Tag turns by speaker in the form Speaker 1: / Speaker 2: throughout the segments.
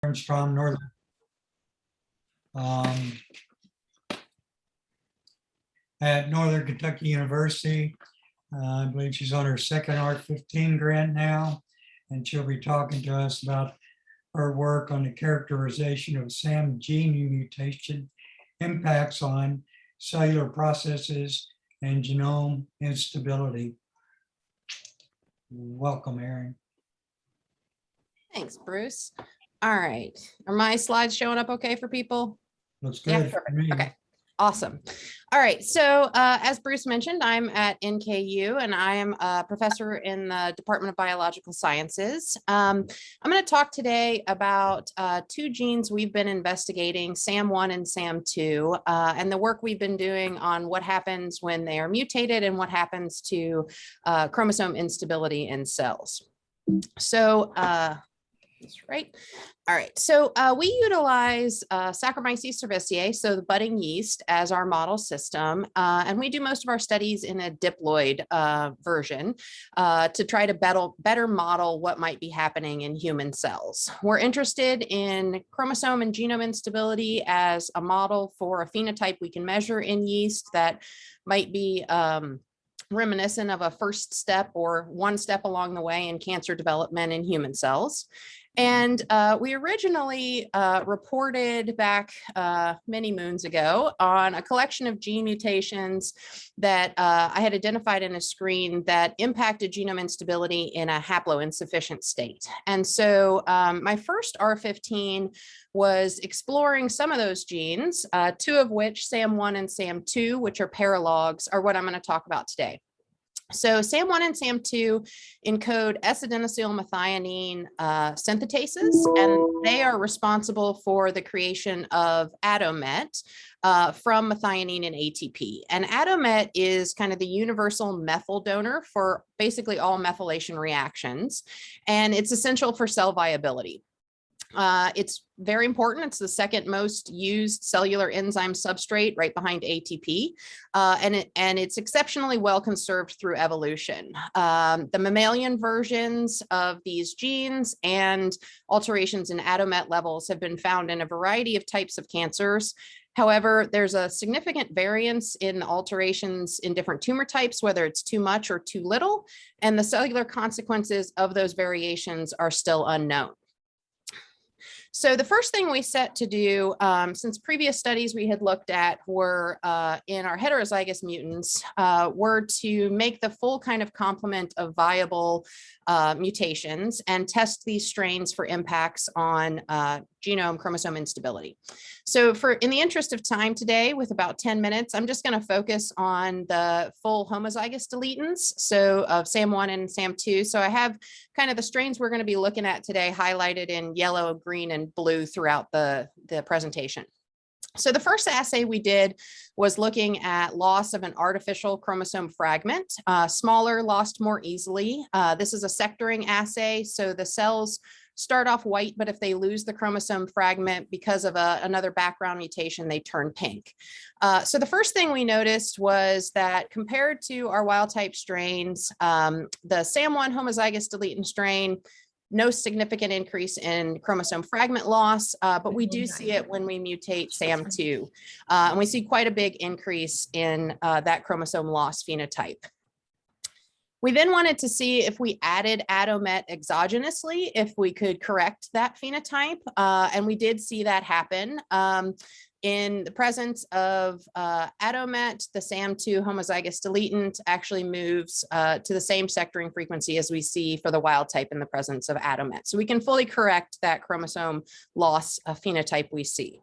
Speaker 1: Strome, Northern. At Northern Kentucky University. I believe she's on her second ARC-15 grant now, and she'll be talking to us about her work on the characterization of SAM gene mutation impacts on cellular processes and genome instability. Welcome, Erin.
Speaker 2: Thanks, Bruce. All right. Are my slides showing up okay for people?
Speaker 1: Looks
Speaker 2: Yeah,
Speaker 1: good.
Speaker 2: perfect. Okay. Awesome. All right. So as Bruce mentioned, I'm at NKU and I am a professor in the Department of Biological Sciences. I'm going to talk today about two genes we've been investigating, SAM1 and SAM2, and the work we've been doing on what happens when they are mutated and what happens to chromosome instability in cells. So that's right. All right. So we utilize Saccharomyces cerevisiae, so the budding yeast, as our model system. And we do most of our studies in a diploid version to try to better model what might be happening in human cells. We're interested in chromosome and genome instability as a model for a phenotype we can measure in yeast that might be reminiscent of a first step or one step along the way in cancer development in human cells. And we originally reported back many moons ago on a collection of gene mutations that I had identified in a screen that impacted genome instability in a haploinsufficient state. And so my first R15 was exploring some of those genes, two of which, SAM1 and SAM2, which are paralogs, are what I'm going to talk about today. So SAM1 and SAM2 encode S-adenosylmethionine synthetases, and they are responsible for the creation of ADOMET from methionine and ATP. And ADOMET is kind of the universal methyl donor for basically all methylation reactions, and it's essential for cell viability. It's very important. It's the second most used cellular enzyme substrate right behind ATP. And it's exceptionally well conserved through evolution. The mammalian versions of these genes and alterations in ADOMET levels have been found in a variety of types of cancers. However, there's a significant variance in the alterations in different tumor types, whether it's too much or too little, and the cellular consequences of those variations are still unknown. So the first thing we set to do, since previous studies we had looked at were in our heterozygous mutants, were to make the full kind of complement of viable mutations and test these strains for impacts on genome chromosome instability. So in the interest of time today, with about 10 minutes, I'm just going to focus on the full homozygous deletants, so of SAM1 and SAM2. So I have kind of the strains we're going to be looking at today highlighted in yellow, green, and blue throughout the presentation. So the first assay we did was looking at loss of an artificial chromosome fragment. Smaller lost more easily. This is a sectoring assay, so the cells start off white, but if they lose the chromosome fragment because of another background mutation, they turn pink. So the first thing we noticed was that compared to our wild type strains, the SAM1 homozygous deletant strain, no significant increase in chromosome fragment loss, but we do see it when we mutate SAM2. And we see quite a big increase in that chromosome loss phenotype. We then wanted to see if we added ADOMET exogenously, if we could correct that phenotype, and we did see that happen. In the presence of ADOMET, the SAM2 homozygous deletant actually moves to the same sectoring frequency as we see for the wild type in the presence of ADOMET. So we can fully correct that chromosome loss phenotype we see.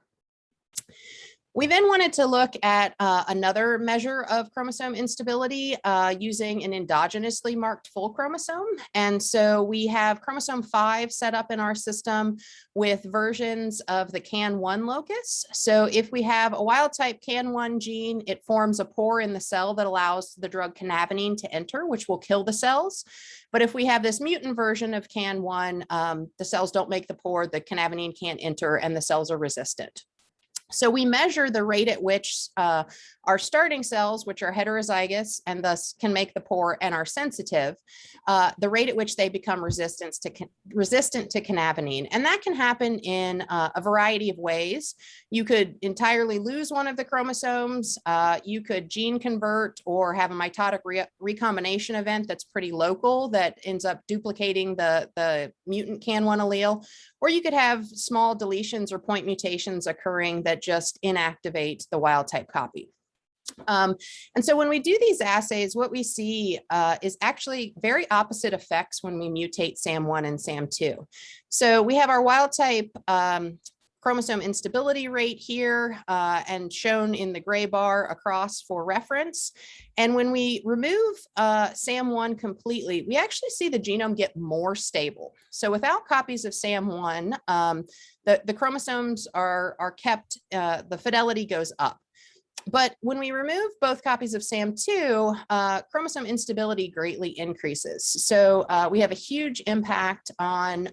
Speaker 2: We then wanted to look at another measure of chromosome instability using an endogenously marked full chromosome. And so we have chromosome 5 set up in our system with versions of the CAN1 locus. So if we have a wild type CAN1 gene, it forms a pore in the cell that allows the drug cannabinine to enter, which will kill the cells. But if we have this mutant version of CAN1, the cells don't make the pore, the cannabinine can't enter, and the cells are resistant. So we measure the rate at which our starting cells, which are heterozygous and thus can make the pore and are sensitive, the rate at which they become resistant to cannabinine. And that can happen in a variety of ways. You could entirely lose one of the chromosomes. You could gene convert or have a mitotic recombination event that's pretty local that ends up duplicating the mutant CAN1 allele. Or you could have small deletions or point mutations occurring that just inactivate the wild type copy. And so when we do these assays, what we see is actually very opposite effects when we mutate SAM1 and SAM2. So we have our wild type chromosome instability rate here and shown in the gray bar across for reference. And when we remove SAM1 completely, we actually see the genome get more stable. So without copies of SAM1, the chromosomes are kept, the fidelity goes up. But when we remove both copies of SAM2, chromosome instability greatly increases. So we have a huge impact on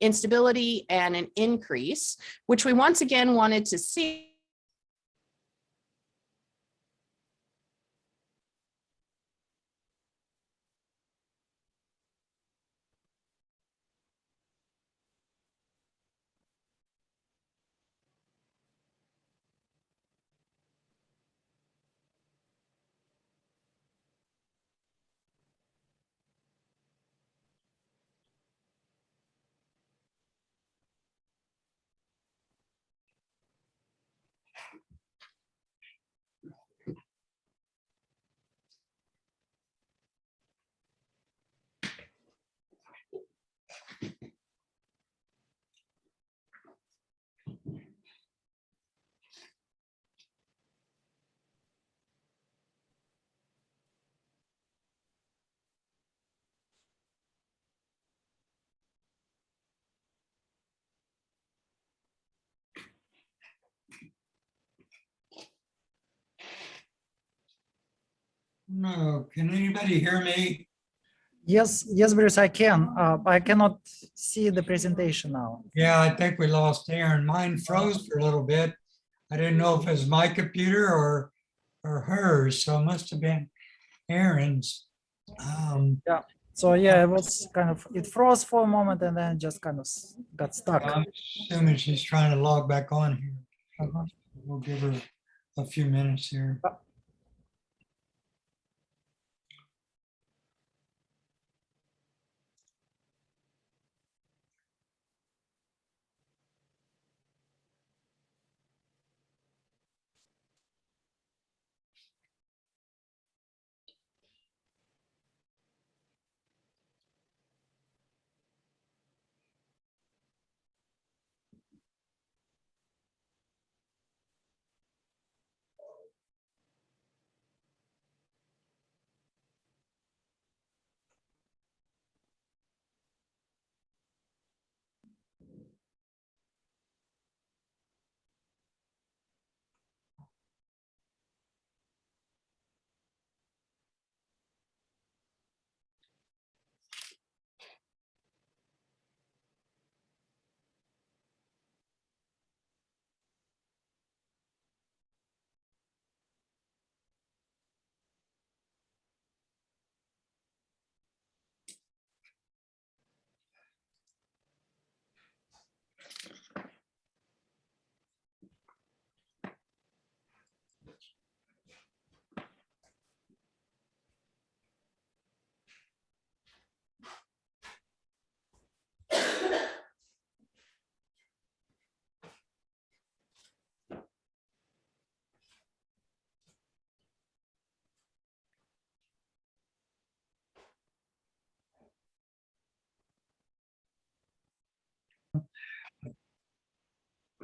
Speaker 2: instability and an increase, which we once again wanted to see.
Speaker 1: No, can anybody hear me?
Speaker 3: Yes, yes, Bruce, I can. I cannot see the presentation now.
Speaker 1: Yeah, I think we lost Erin. Mine froze for a little bit. I didn't know if it was my computer or hers, so it must have been Erin's.
Speaker 3: So yeah, it was kind of, it froze for a moment and then just kind of got stuck.
Speaker 1: I'm assuming she's trying to log back on here.
Speaker 3: Uh-huh.
Speaker 1: We'll give her a few minutes here.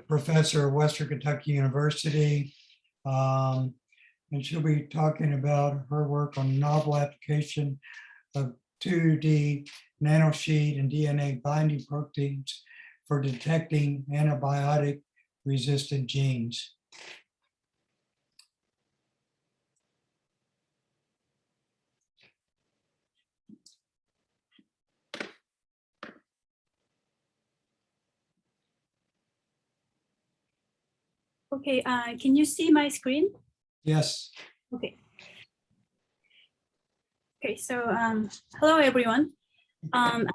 Speaker 1: Professor at Western Kentucky University. And she'll be talking about her work on novel application of 2D nanosheet and DNA binding proteins for detecting antibiotic resistant genes.
Speaker 4: Okay, can you see my screen?
Speaker 1: Yes.
Speaker 4: Okay. Okay, so hello everyone. I'm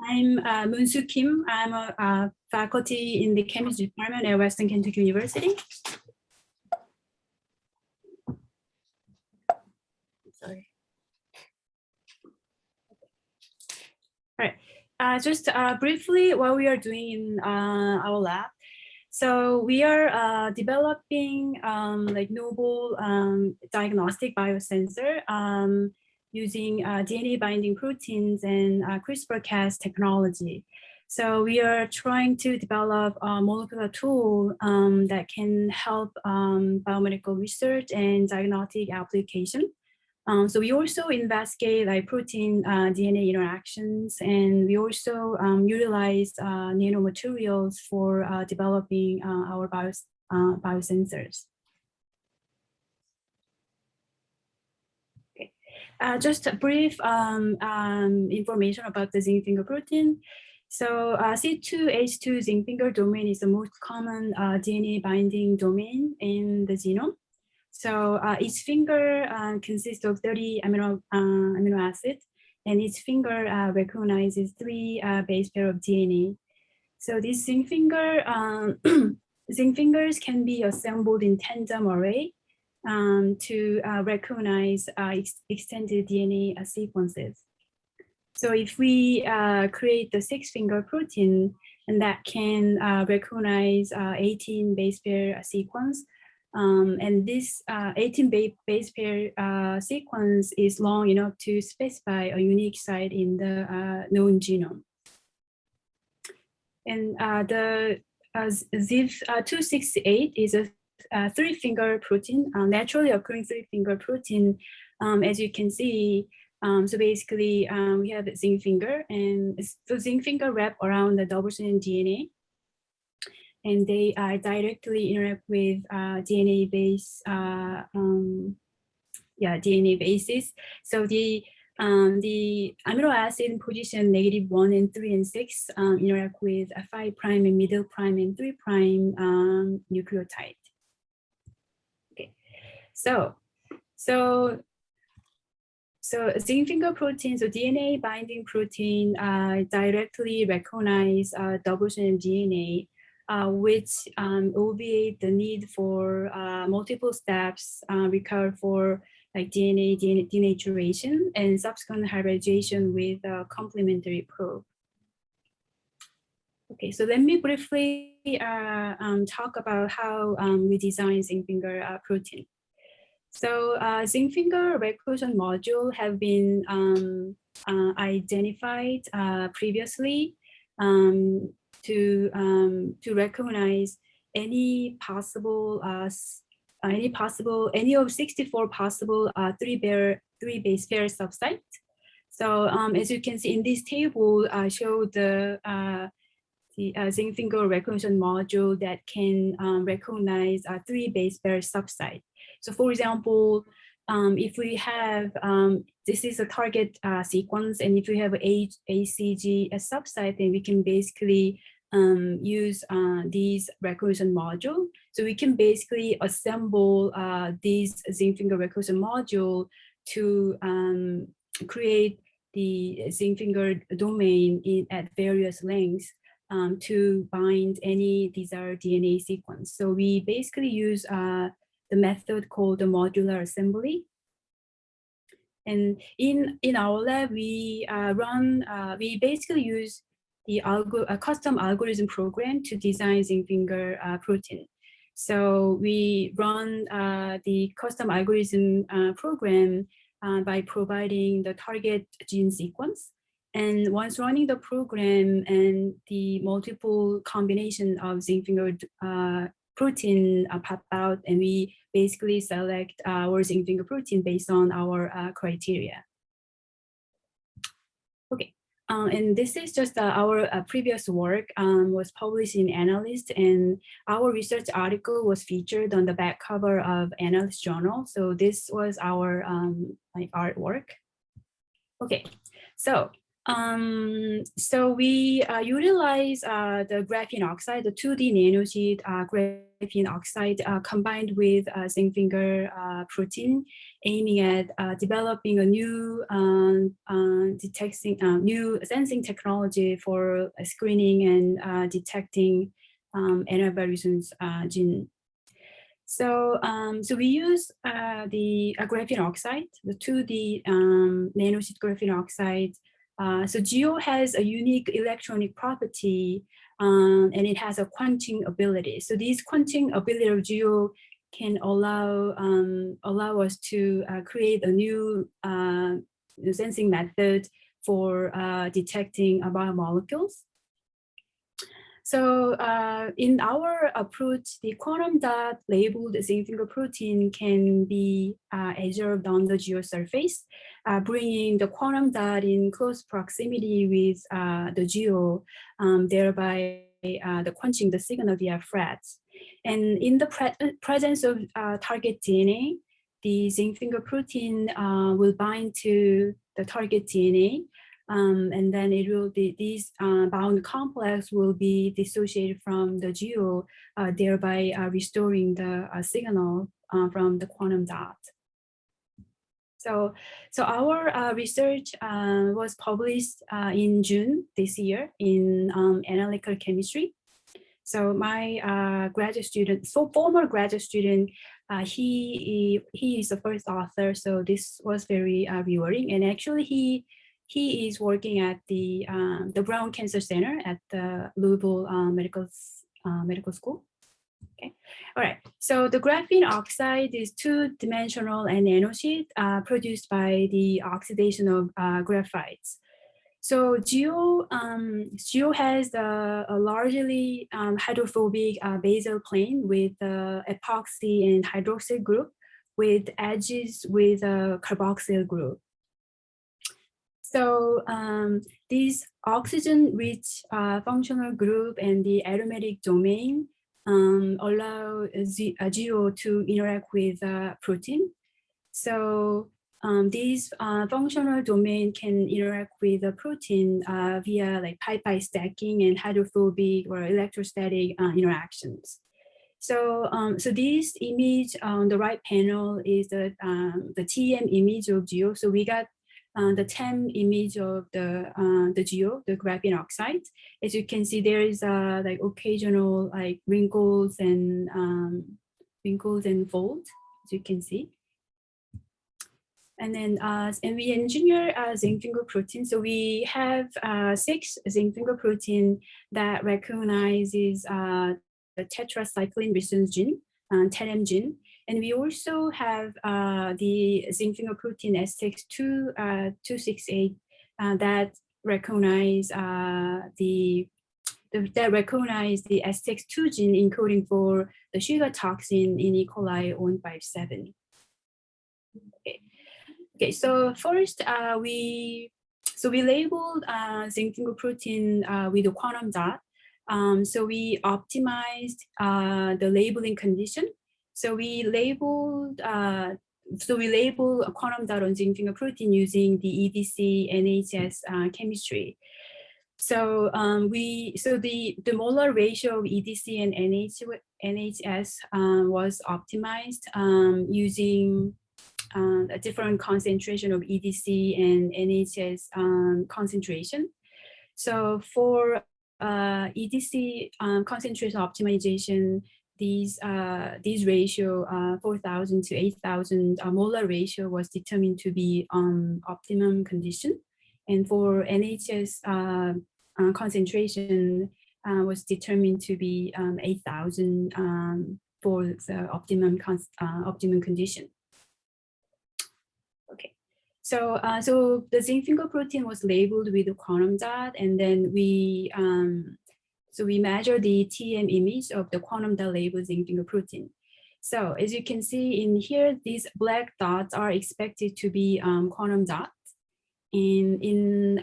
Speaker 4: Moon-Soo Kim. I'm a faculty in the chemistry department at Western Kentucky University. Sorry. All right. Just briefly, what we are doing in our lab. So we are developing like novel diagnostic biosensor using DNA binding proteins and CRISPR-Cas technology. So we are trying to develop a molecular tool that can help biomedical research and diagnostic application. So we also investigate like protein DNA interactions, and we also utilize nanomaterials for developing our biosensors. Okay. Just a brief information about the zinc finger protein. So C2H2 zinc finger domain is the most common DNA binding domain in the genome. So each finger consists of 30 amino acids, and each finger recognizes 3 base pair of DNA. So these zinc fingers can be assembled in tandem array to recognize extended DNA sequences. So if we create the 6-finger protein, and that can recognize 18 base pair sequence, and this 18 base pair sequence is long enough to specify a unique site in the known genome. And the ZIV268 is a 3-finger protein, naturally occurring 3-finger protein, as you can see. So basically, we have a zinc finger, and the zinc finger wrap around the double-stranded DNA. And they directly interact with DNA base, DNA bases. So the amino acid position -1 and 3 and 6 interact with a 5' and middle prime and 3' nucleotide. Okay, so zinc finger protein, so DNA binding protein directly recognize double-stranded DNA. Which obviate the need for multiple steps required for like DNA denaturation and subsequent hybridization with a complementary probe. Okay, so let me briefly talk about how we design zinc finger protein. So zinc finger recognition module have been identified previously to recognize any of 64 possible 3 base pair subsites. So as you can see in this table, I show the zinc finger recognition module that can recognize 3 base pair subsite. So for example, if we have, this is a target sequence, and if we have ACG as subsite, then we can basically use these recognition module. So we can basically assemble these zinc finger recognition module to create the zinc finger domain at various lengths to bind any desired DNA sequence. So we basically use the method called the modular assembly. And in our lab, we we basically use the custom algorithm program to design zinc finger protein. So we run the custom algorithm program by providing the target gene sequence. And once running the program and the multiple combination of zinc finger protein pop out, and we basically select our zinc finger protein based on our criteria. Okay, and this is just our previous work was published in Analyst, and our research article was featured on the back cover of Analyst Journal. So this was our like artwork. Okay, so So we utilize the graphene oxide, the 2D nanosheet graphene oxide combined with zinc finger protein, aiming at developing a new new sensing technology for screening and detecting antivirus gene. So, so we use the graphene oxide, the 2D nanosheet graphene oxide. So Juw has a unique electronic property, and it has a quenching ability. So this quenching ability of Juw can allow us to create a new sensing method for detecting biomolecules. So in our approach, the quantum dot labeled zinc finger protein can be observed on the geosurface, bringing the quantum dot in close proximity with the geo, thereby quenching the signal via frets. And in the presence of target DNA, the zinc finger protein will bind to the target DNA. And then it will be, these bound complex will be dissociated from the geo, thereby restoring the signal from the quantum dot. So our research was published in June this year in Analytical Chemistry. So my graduate student, former graduate student, he is the first author. So this was very rewarding, and actually he is working at the Brown Cancer Center at the Louisville Medical School. Okay, all right. So the graphene oxide is two-dimensional and nanosheet produced by the oxidation of graphites. So Juw has a largely hydrophobic basal plane with epoxy and hydroxyl group with edges with a carboxyl group. So these oxygen-rich functional group and the aromatic domain allow Juw to interact with protein. So these functional domain can interact with the protein via like pi-pi stacking and hydrophobic or electrostatic interactions. So so this image on the right panel is the TEM image of Juw. So we got the TEM image of the Juw, the graphene oxide. As you can see, there is like occasional like wrinkles and folds, as you can see. And then and we engineer zinc finger protein. So we have 6 zinc finger protein that recognizes the tetracycline resonance gene, TEM gene. And we also have the zinc finger protein STX268 that recognize the STX2 gene encoding for the sugar toxin in E. coli 157. Okay, so first we labeled zinc finger protein with a quantum dot. So we optimized the labeling condition. So we labeled a quantum dot on zinc finger protein using the EDC NHS chemistry. So the molar ratio of EDC and NHS was optimized using a different concentration of EDC and NHS concentration. So for EDC concentration optimization, these ratio 4,000 to 8,000 molar ratio was determined to be optimum condition, and for NHS concentration was determined to be 8,000 for the optimum condition. Okay, so so the zinc finger protein was labeled with a quantum dot, and then we measure the TEM image of the quantum dot labeled zinc finger protein. So as you can see in here, these black dots are expected to be quantum dots. In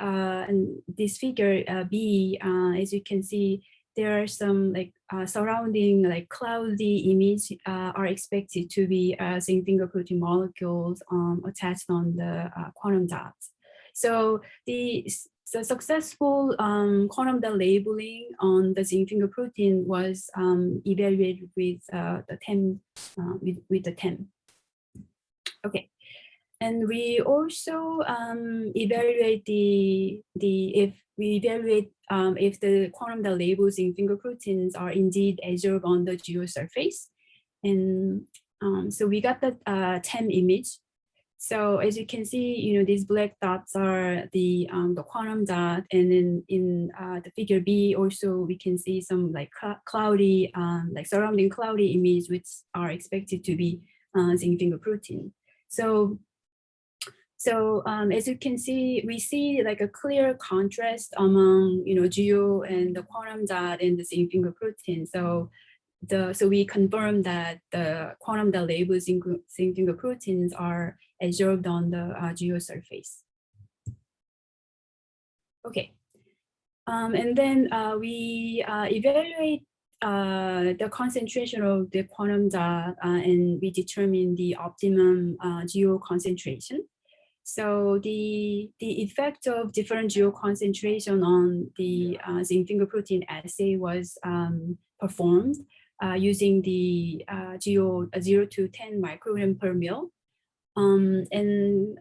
Speaker 4: this figure B, as you can see, there are some like surrounding like cloudy image are expected to be zinc finger protein molecules attached on the quantum dots. So So successful quantum dot labeling on the zinc finger protein was evaluated with the TEM with the TEM. Okay, and we also evaluate if the quantum dot labels in finger proteins are indeed adsorbed on the geosurface, and so we got the TEM image. So as you can see, these black dots are the quantum dot, and then in the figure B also we can see some like cloudy, like surrounding cloudy image, which are expected to be zinc finger protein. So as you can see, we see like a clear contrast among geo and the quantum dot and the zinc finger protein. So we confirm that the quantum dot labels zinc finger proteins are adsorbed on the geosurface. Okay, and then we evaluate the concentration of the quantum dot, and we determine the optimum geo concentration. So the effect of different geo concentration on the zinc finger protein assay was performed using the geo 0 to 10 microgram per mil. And in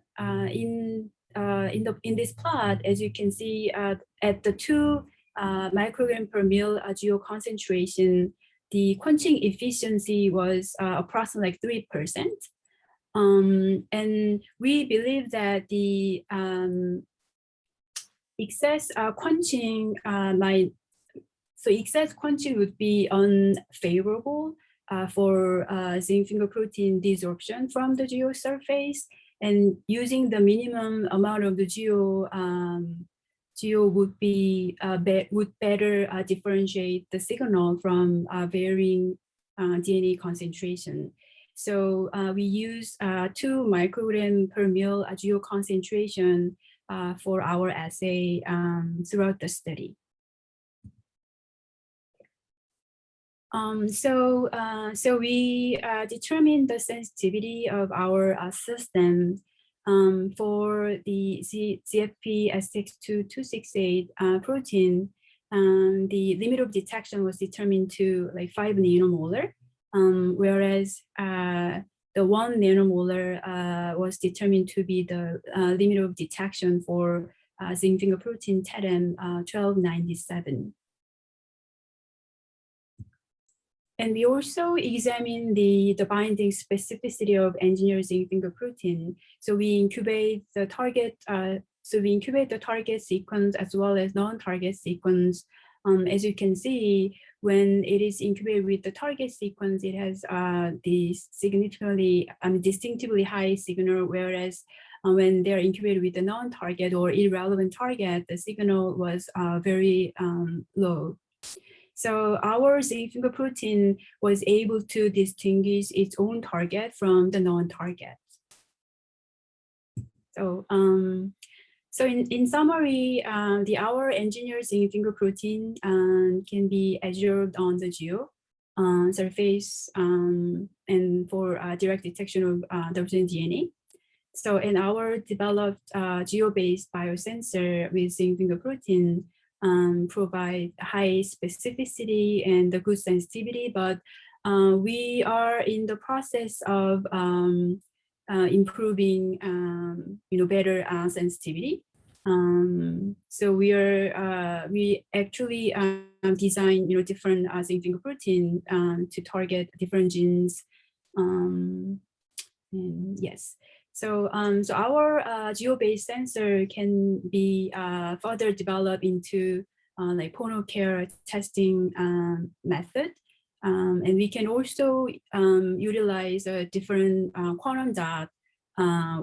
Speaker 4: this plot, as you can see, at the 2 microgram per mil geo concentration, the quenching efficiency was approximately like 3%. And we believe that the excess quenching excess quenching would be unfavorable for zinc finger protein desorption from the geosurface, and using the minimum amount of the geo would be would better differentiate the signal from varying DNA concentration. So we use 2 microgram per mil geo concentration for our assay throughout the study. So we determined the sensitivity of our system for the ZFP S62268 protein. The limit of detection was determined to like 5 nanomolar, whereas the 1 nanomolar was determined to be the limit of detection for zinc finger protein TEM 1297. And we also examine the binding specificity of engineered zinc finger protein. So we incubate the target. Target sequence as well as non-target sequence. As you can see, when it is incubated with the target sequence, it has the distinctively high signal, whereas when they're incubated with the non-target or irrelevant target, the signal was very low. So our zinc finger protein was able to distinguish its own target from the non-target. So, in summary, our engineered zinc finger protein can be adsorbed on the geo surface and for direct detection of double DNA. So, in our developed geo-based biosensor with zinc finger protein provide high specificity and the good sensitivity, but we are in the process of improving, better sensitivity. So we actually design, different zinc finger protein to target different genes. And yes. So, our geo-based sensor can be further developed into like point-of-care testing method, and we can also utilize a different quantum dot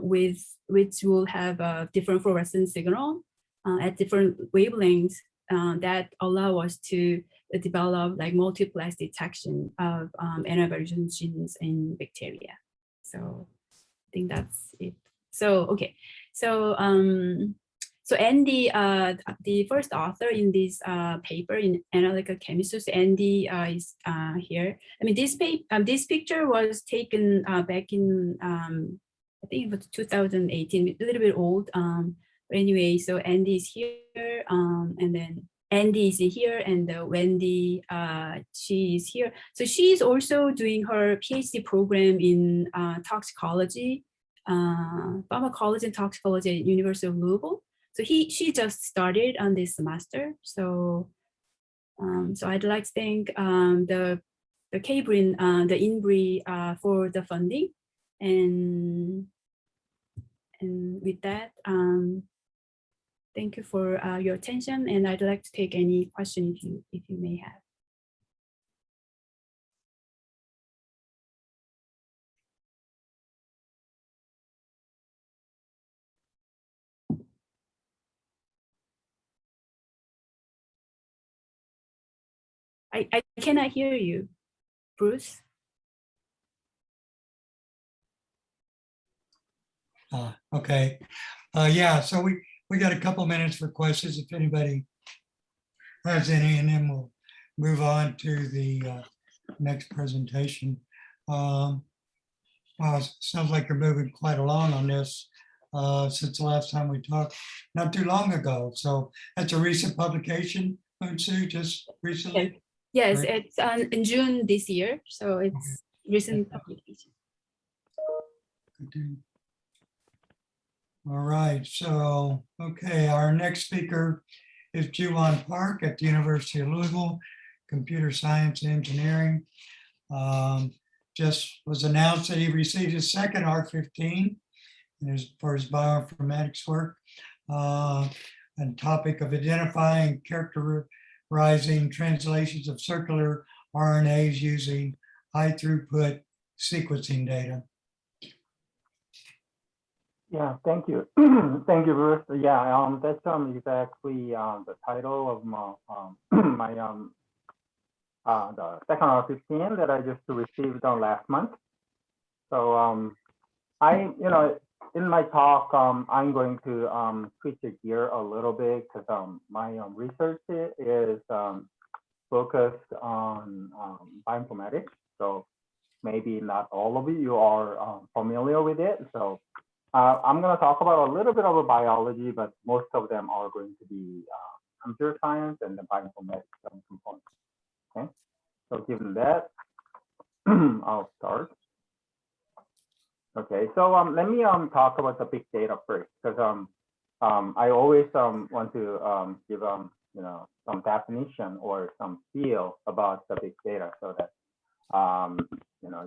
Speaker 4: which will have a different fluorescence signal at different wavelengths that allow us to develop like multiplex detection of antiviral genes in bacteria. So I think that's it. So okay, so Andy, the first author in this paper in analytical chemistry, so Andy is here. I mean, this picture was taken back in I think it was 2018, a little bit old, but anyway, so Andy is here, and then Andy is here, and Wendy, she is here. So she is also doing her PhD program in toxicology, pharmacology and toxicology at University of Louisville. So she just started on this semester. So so I'd like to thank the KBRIN, the INBRI for the funding, and with that, thank you for your attention, and I'd like to take any question if you may have. I cannot hear you, Bruce.
Speaker 1: Okay. Yeah, so we got a couple minutes for questions if anybody has any, and then we'll move on to the next presentation. Well, it sounds like you're moving quite along on this since the last time we talked, not too long ago. So that's a recent publication, Moon-Soo, just recently?
Speaker 4: Yes,
Speaker 1: Right.
Speaker 4: it's in June this year, so it's
Speaker 1: Okay.
Speaker 4: recent publication.
Speaker 1: All right, so, okay, our next speaker is Juw Won Park at the University of Louisville, computer science and engineering. Just was announced that he received his second R15 for his bioinformatics work, and topic of identifying, characterizing translations of circular RNAs using high throughput sequencing data.
Speaker 5: Yeah, thank you. Thank you, Bruce. Yeah, that's exactly the title of my the second R15 that I just received last month. So in my talk, I'm going to switch the gear a little bit because my research is focused on bioinformatics. So maybe not all of you are familiar with it. So I'm going to talk about a little bit of biology, but most of them are going to be computer science and the bioinformatics components. Okay, so given that, I'll start. Okay, so let me talk about the big data first, because I always want to give some definition or some feel about the big data, so that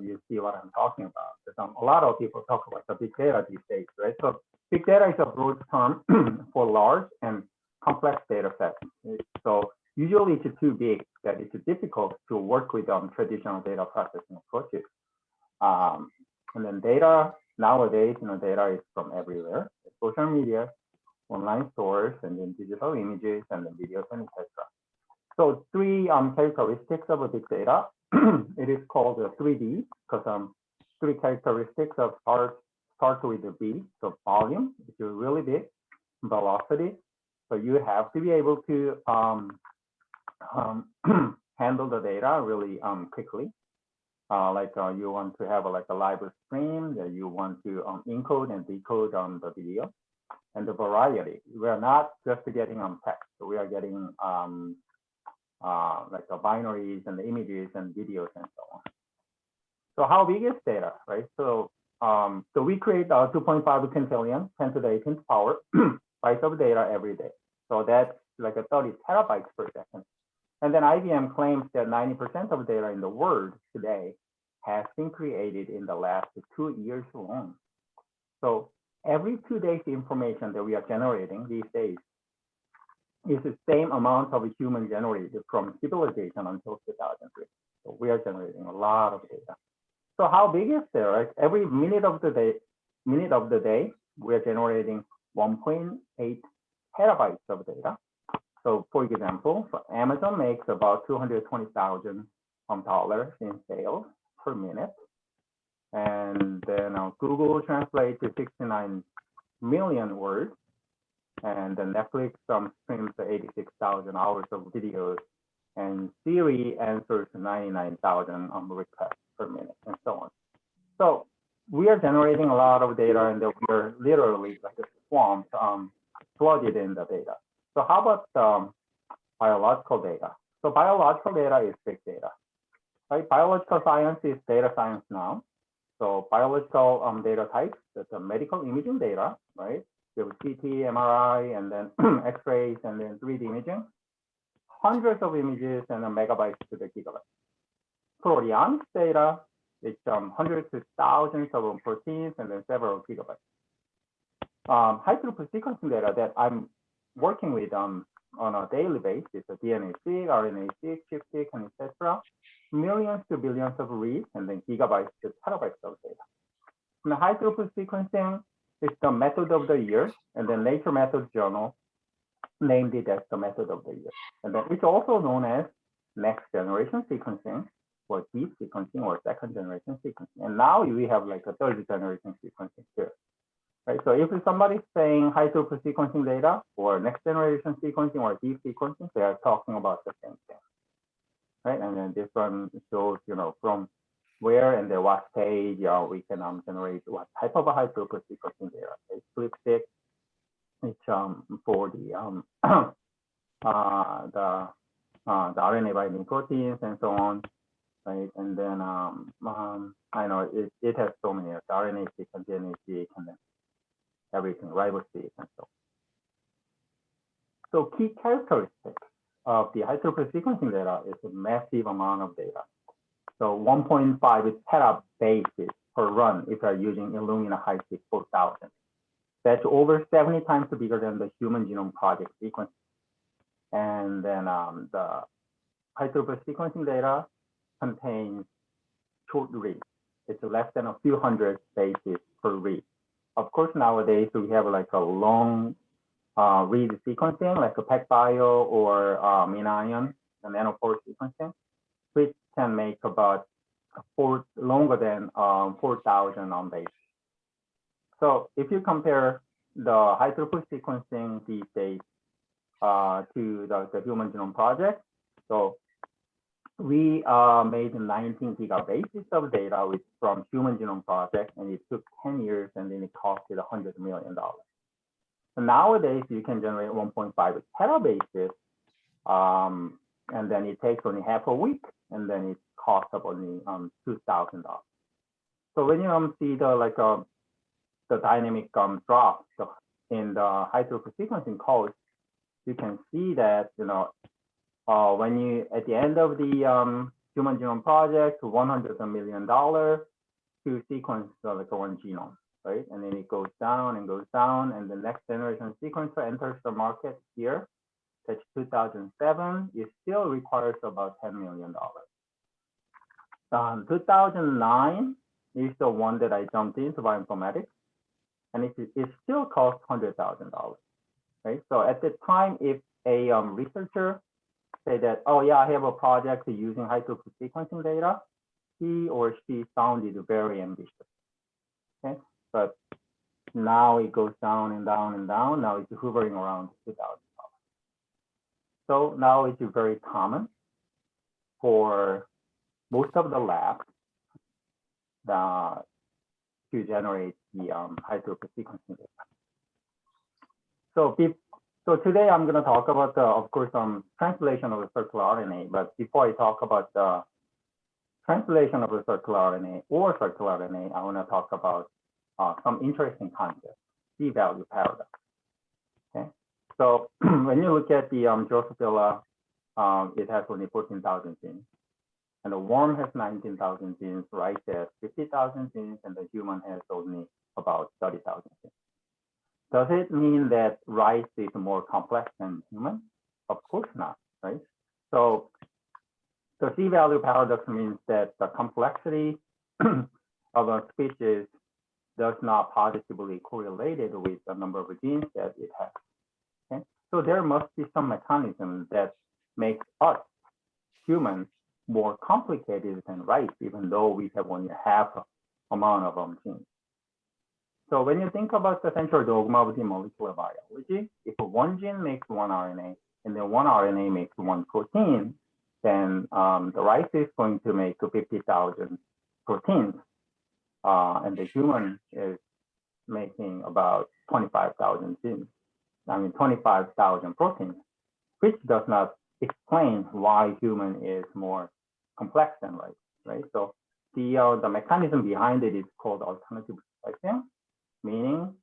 Speaker 5: you see what I'm talking about. Because a lot of people talk about the big data these days, right? So big data is a broad term for large and complex data sets. So usually it's too big that it's difficult to work with traditional data processing approaches. And then data nowadays, data is from everywhere: social media, online stores, and then digital images, and then videos, and etc. So three characteristics of a big data. It is called 3D because three characteristics of start with the V. So volume, if you're really big; velocity, so you have to be able to handle the data really quickly. You want to have a live stream that you want to encode and decode the video, and the variety. We are not just getting text; we are getting the binaries and the images and videos and so on. So how big is data, right? So we create 2.5 quintillion, 10 to the 18th power bytes of data every day. So that's like 30 terabytes per second. And then IBM claims that 90% of data in the world today has been created in the last 2 years alone. So every 2 days information that we are generating these days is the same amount of human generated from civilization until 2003. So we are generating a lot of data. So how big is there? Right? Every minute of the day, we are generating 1.8 terabytes of data. So for example, Amazon makes about $220,000 in sales per minute. And then Google translates to 69 million words. And then Netflix streams 86,000 hours of videos, and Siri answers 99,000 requests per minute, and so on. So we are generating a lot of data, and we are literally swamped flooded in the data. So how about biological data? So biological data is big data, right? Biological science is data science now. So biological data types, that's a medical imaging data, right? You have CT, MRI, and then X-rays, and then 3D imaging. Hundreds of images and a megabytes to the gigabyte. Proteomics data, it's hundreds to thousands of proteins and then several gigabytes. High-throughput sequencing data that I'm working with on a daily basis, a DNA-seq, RNA-seq, ChIP-seq, and etc. Millions to billions of reads and then gigabytes to terabytes of data. And the high-throughput sequencing is the method of the year, and then Nature Methods Journal named it as the method of the year. And then it's also known as next generation sequencing, or deep sequencing, or second generation sequencing. And now we have like a third generation sequencing here. Right, so if somebody's saying high throughput sequencing data or next generation sequencing or deep sequencing, they are talking about the same thing, right? And then this one shows, from where and then what stage we can generate what type of a high throughput sequencing data. It's flip-stick. It's for the RNA binding proteins and so on, right? And then I know it has so many RNA-seq and DNA-seq and then everything, riboseq and so on. So key characteristics of the high-throughput sequencing data is a massive amount of data. So 1.5 petabases per run if you're using Illumina HiSeq 4000. That's over 70 times bigger than the Human Genome Project sequence. And then the high-throughput sequencing data contains short reads. It's less than a few hundred bases per read. Of course, nowadays we have like a long read sequencing, like a PacBio or MinION, the nanopore sequencing, which can make about longer than 4,000 on base. So if you compare the high throughput sequencing these days to the Human Genome Project, so we made 19 gigabases of data from Human Genome Project, and it took 10 years, and then it costed $100 million. So nowadays, you can generate 1.5 petabases, and then it takes only half a week, and then it costs up only $2,000. So when you see the dynamic drop in the high throughput sequencing cost, you can see that when you at the end of the Human Genome Project, $100 million to sequence like one genome, right? And then it goes down and goes down, and the next generation sequencer enters the market here. That's 2007. It still requires about $10 million. 2009 is the one that I jumped into bioinformatics, and it still costs $100,000, right? So at the time, if a researcher say that, oh yeah, I have a project using high throughput sequencing data, he or she sounded very ambitious, okay? But now it goes down and down and down. Now it's hovering around $2,000. So now it's very common for most of the labs to generate the high throughput sequencing data. So today I'm going to talk about of course, translation of the circular RNA. But before I talk about the translation of the circular RNA or circular RNA, I want to talk about some interesting concepts, p-value paradox. Okay, so when you look at the Drosophila, it has only 14,000 genes, and the worm has 19,000 genes, rice has 50,000 genes, and the human has only about 30,000 genes. Does it mean that rice is more complex than human? Of course not, right? So the p-value paradox means that the complexity of a species does not positively correlated with the number of genes that it has. Okay? So there must be some mechanism that makes us humans more complicated than rice, even though we have only half amount of genes. So when you think about the central dogma of the molecular biology, if one gene makes one RNA and then one RNA makes one protein, then the rice is going to make 50,000 proteins, and the human is making about 25,000 genes. 25,000 proteins, which does not explain why human is more complex than rice, right? So the mechanism behind it is called alternative splicing, meaning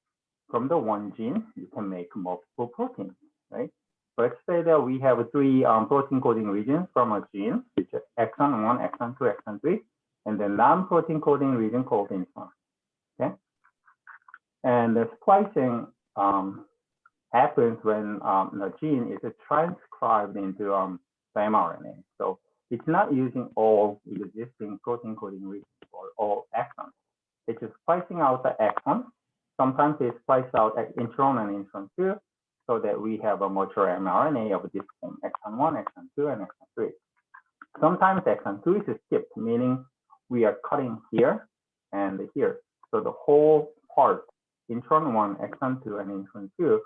Speaker 5: from the one gene, you can make multiple proteins, right? So let's say that we have 3 protein coding regions from a gene, which is exon 1, exon 2, exon 3, and then non-protein coding region called intron, okay? And the splicing happens when the gene is transcribed into the mRNA. So it's not using all existing protein coding regions or all exons. It's just splicing out the exon. Sometimes they splice out intron and intron 2 so that we have a mature mRNA of this form, exon 1, exon 2, and exon 3. Sometimes exon 2 is skipped, meaning we are cutting here and here. So the whole part, intron 1, exon 2, and intron 2,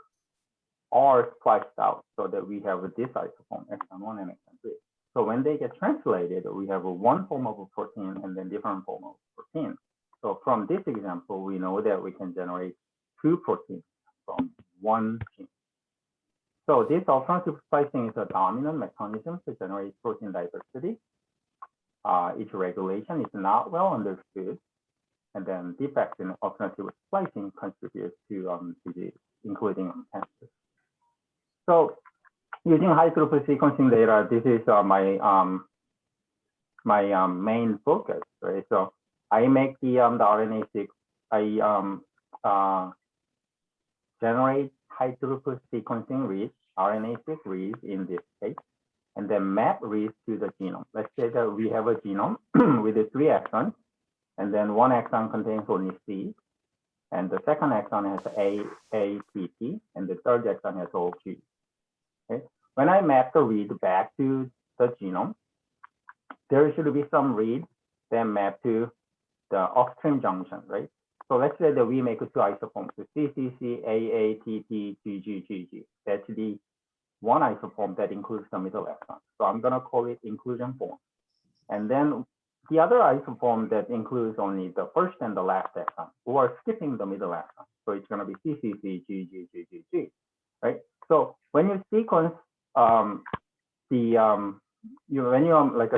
Speaker 5: are spliced out so that we have this isoform, exon 1 and exon 3. So when they get translated, we have one form of a protein and then different form of protein. So from this example, we know that we can generate 2 proteins from one gene. So this alternative splicing is a dominant mechanism to generate protein diversity. Its regulation is not well understood, and then defects in alternative splicing contribute to disease, including cancer. So using high-throughput sequencing data, this is my main focus, right? So I make the RNA-seq, I generate high-throughput sequencing reads, RNA-seq reads in this case, and then map reads to the genome. Let's say that we have a genome with the 3 exons, and then one exon contains only C, and the second exon has A, T, T, and the third exon has all G. Okay? When I map the read back to the genome, there should be some read that map to the upstream junction, right? So let's say that we make 2 isoforms, CCC, AA, TT, GG, GG. That's the one isoform that includes the middle exon. So I'm going to call it inclusion form. And then the other isoform that includes only the first and the last exon, or skipping the middle exon. So it's going to be CCC, GG, GG, G, right? So when you sequence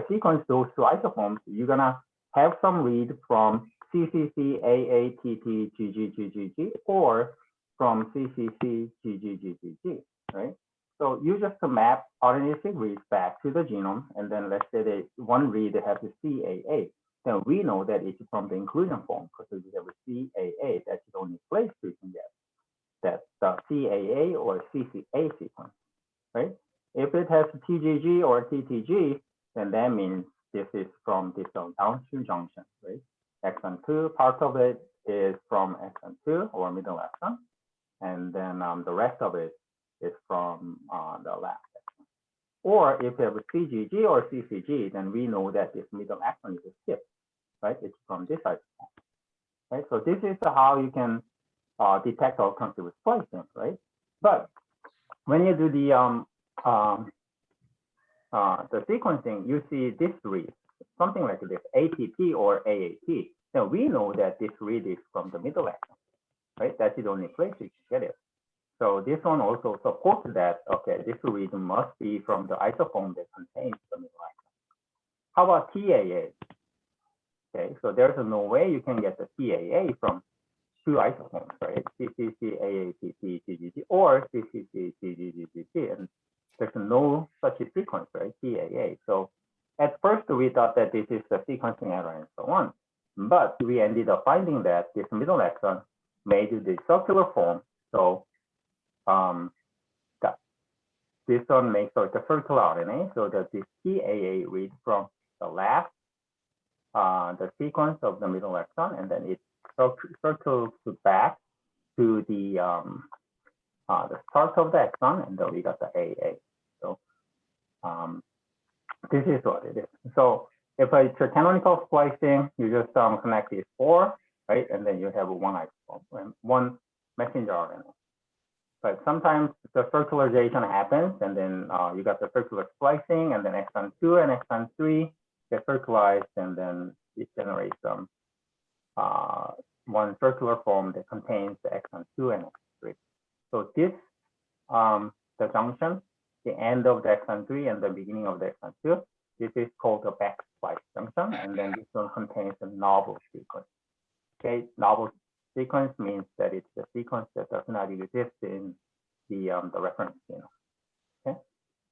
Speaker 5: sequence those 2 isoforms, you're going to have some read from CCC, AA, TT, GG, GG, G, or from CCC, GG, GG, G, right? So you just map RNA-seq reads back to the genome, and then let's say that one read has a CAA. Then we know that it's from the inclusion form because we have a CAA. That's the only place we can get that the CAA or CCA sequence, right? If it has TGG or TTG, then that means this is from this downstream junction, right? Exon 2, part of it is from exon 2 or middle exon, and then the rest of it is from the last exon. Or if you have a CGG or CCG, then we know that this middle exon is a skip, right? It's from this isoform, right? So this is how you can detect alternative splicing, right? But when you do the sequencing, you see this read, something like this, ATP or AAT. Now we know that this read is from the middle exon, right? That's the only place you can get it. So this one also supports that, okay, this read must be from the isoform that contains the middle exon. How about TAA? Okay, so there's no way you can get the TAA from 2 isoforms, right? CCC, AATT, GGG, or CCC, GGGGG, and there's no such a sequence, right? TAA. So at first we thought that this is the sequencing error and so on, but we ended up finding that this middle exon made the circular form. So this one makes the circular RNA, so that this TAA reads from the last, the sequence of the middle exon, and then it circles back to the start of the exon, and then we got the AA. So this is what it is. So if it's a canonical splicing, you just connect these 4, right, and then you have one isoform and one messenger RNA. But sometimes the circularization happens, and then you got the circular splicing, and then exon 2 and exon 3 get circularized, and then it generates one circular form that contains the exon 2 and exon 3. So this the junction, the end of the exon 3 and the beginning of the exon 2. This is called the back splice junction, and then this one contains a novel sequence. Okay, novel sequence means that it's a sequence that does not exist in the reference genome. Okay,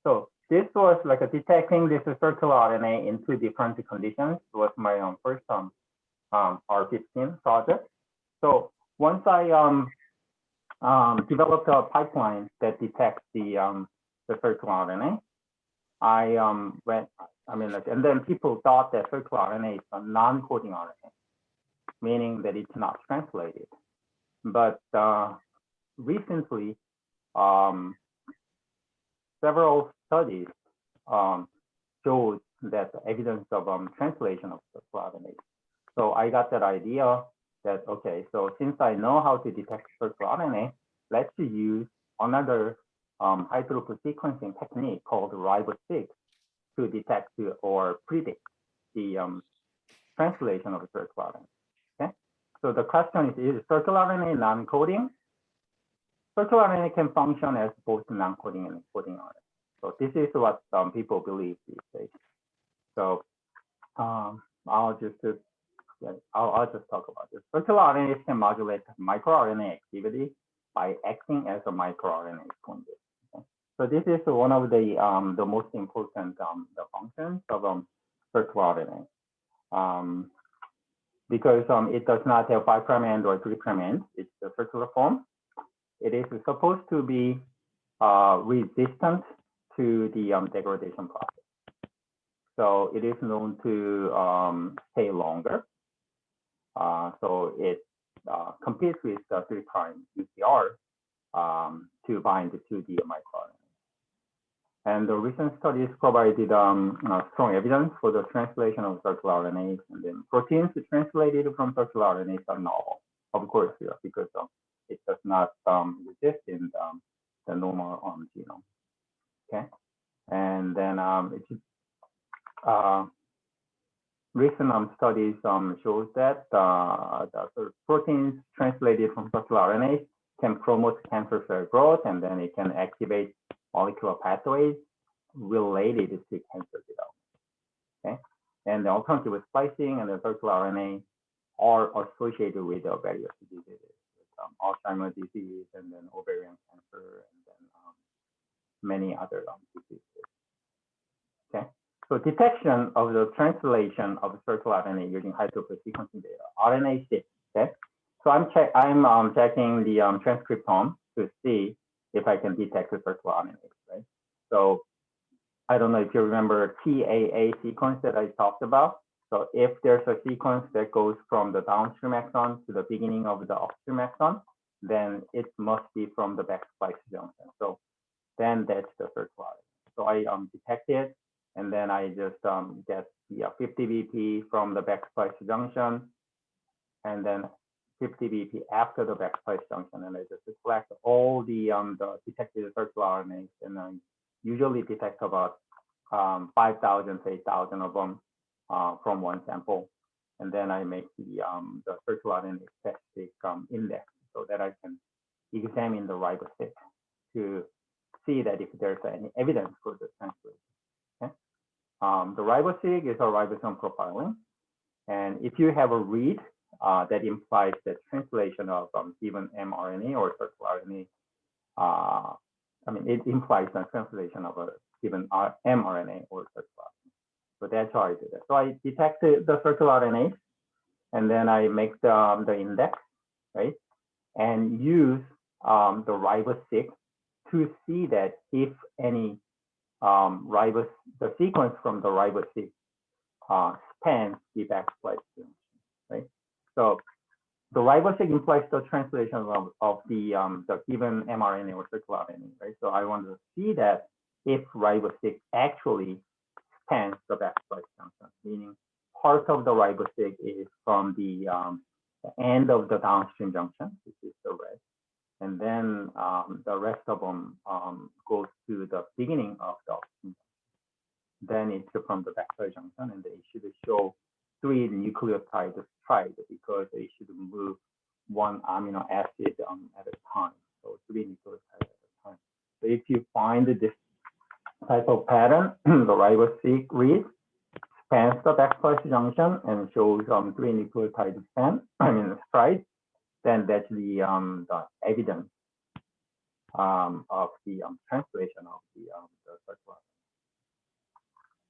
Speaker 5: so this was like a detecting this circular RNA in 2 different conditions. It was my first R15 project. So once I developed a pipeline that detects the circular RNA, and then people thought that circular RNA is a non-coding RNA, meaning that it's not translated. But recently, several studies showed that the evidence of translation of circular RNA. So I got that idea that, okay, so since I know how to detect circular RNA, let's use another high throughput sequencing technique called RiboSeq to detect or predict the translation of circular RNA. Okay, so the question is circular RNA non-coding? Circular RNA can function as both non-coding and coding RNA. So this is what people believe these days. So I'll just talk about this. Circular RNAs can modulate microRNA activity by acting as a microRNA conjugate. Okay? So this is one of the most important the functions of circular RNA. Because it does not have 5' end or 3' end, it's the circular form. It is supposed to be resistant to the degradation process. So it is known to stay longer. So it competes with the 3' UTR to bind to the microRNA. And the recent studies provided strong evidence for the translation of circular RNAs, and then proteins translated from circular RNAs are novel, of course, because it does not exist in the normal genome. Okay, and then recent studies shows that the proteins translated from circular RNAs can promote cancer cell growth, and then it can activate molecular pathways related to cancer development. Okay, and the alternative splicing and the circular RNA are associated with various diseases, Alzheimer's disease, and then ovarian cancer, and then many other diseases. Okay, so detection of the translation of circular RNA using high-throughput sequencing data, RNA-seq. Okay, so I'm checking the transcriptome to see if I can detect the circular RNA, right? So I don't know if you remember TAA sequence that I talked about. So if there's a sequence that goes from the downstream exon to the beginning of the upstream exon, then it must be from the back splice junction. So then that's the circular RNA. So I detect it, and then I just get the 50 BP from the back splice junction, and then 50 BP after the back splice junction, and I just collect all the detected circular RNAs, and I usually detect about 5,000 to 8,000 of them from one sample, and then I make the circular RNA specific index so that I can examine the RiboSeq to see that if there's any evidence for the translation. Okay, the RiboSeq is a ribosome profiling, and if you have a read that implies the translation of given mRNA or circular RNA, it implies the translation of a given mRNA or circular RNA. So that's how I do that. So I detect the circular RNA, and then I make the index, right? And use the RiboSeq to see that if any the sequence from the RiboSeq spans the back splice junction, right? So the RiboSeq implies the translation of the given mRNA or circular RNA, right? So I want to see that if RiboSeq actually spans the back splice junction, meaning part of the RiboSeq is from the end of the downstream junction, which is the red, and then the rest of them goes to the beginning of the upstream junction. Then it's from the back splice junction, and they should show 3 nucleotides tried because they should move 1 amino acid at a time. So 3 nucleotides at a time. So if you find this type of pattern, the ribose reads, spans the backslash junction and shows 3 nucleotide strides, then that's the evidence of the translation of the circular.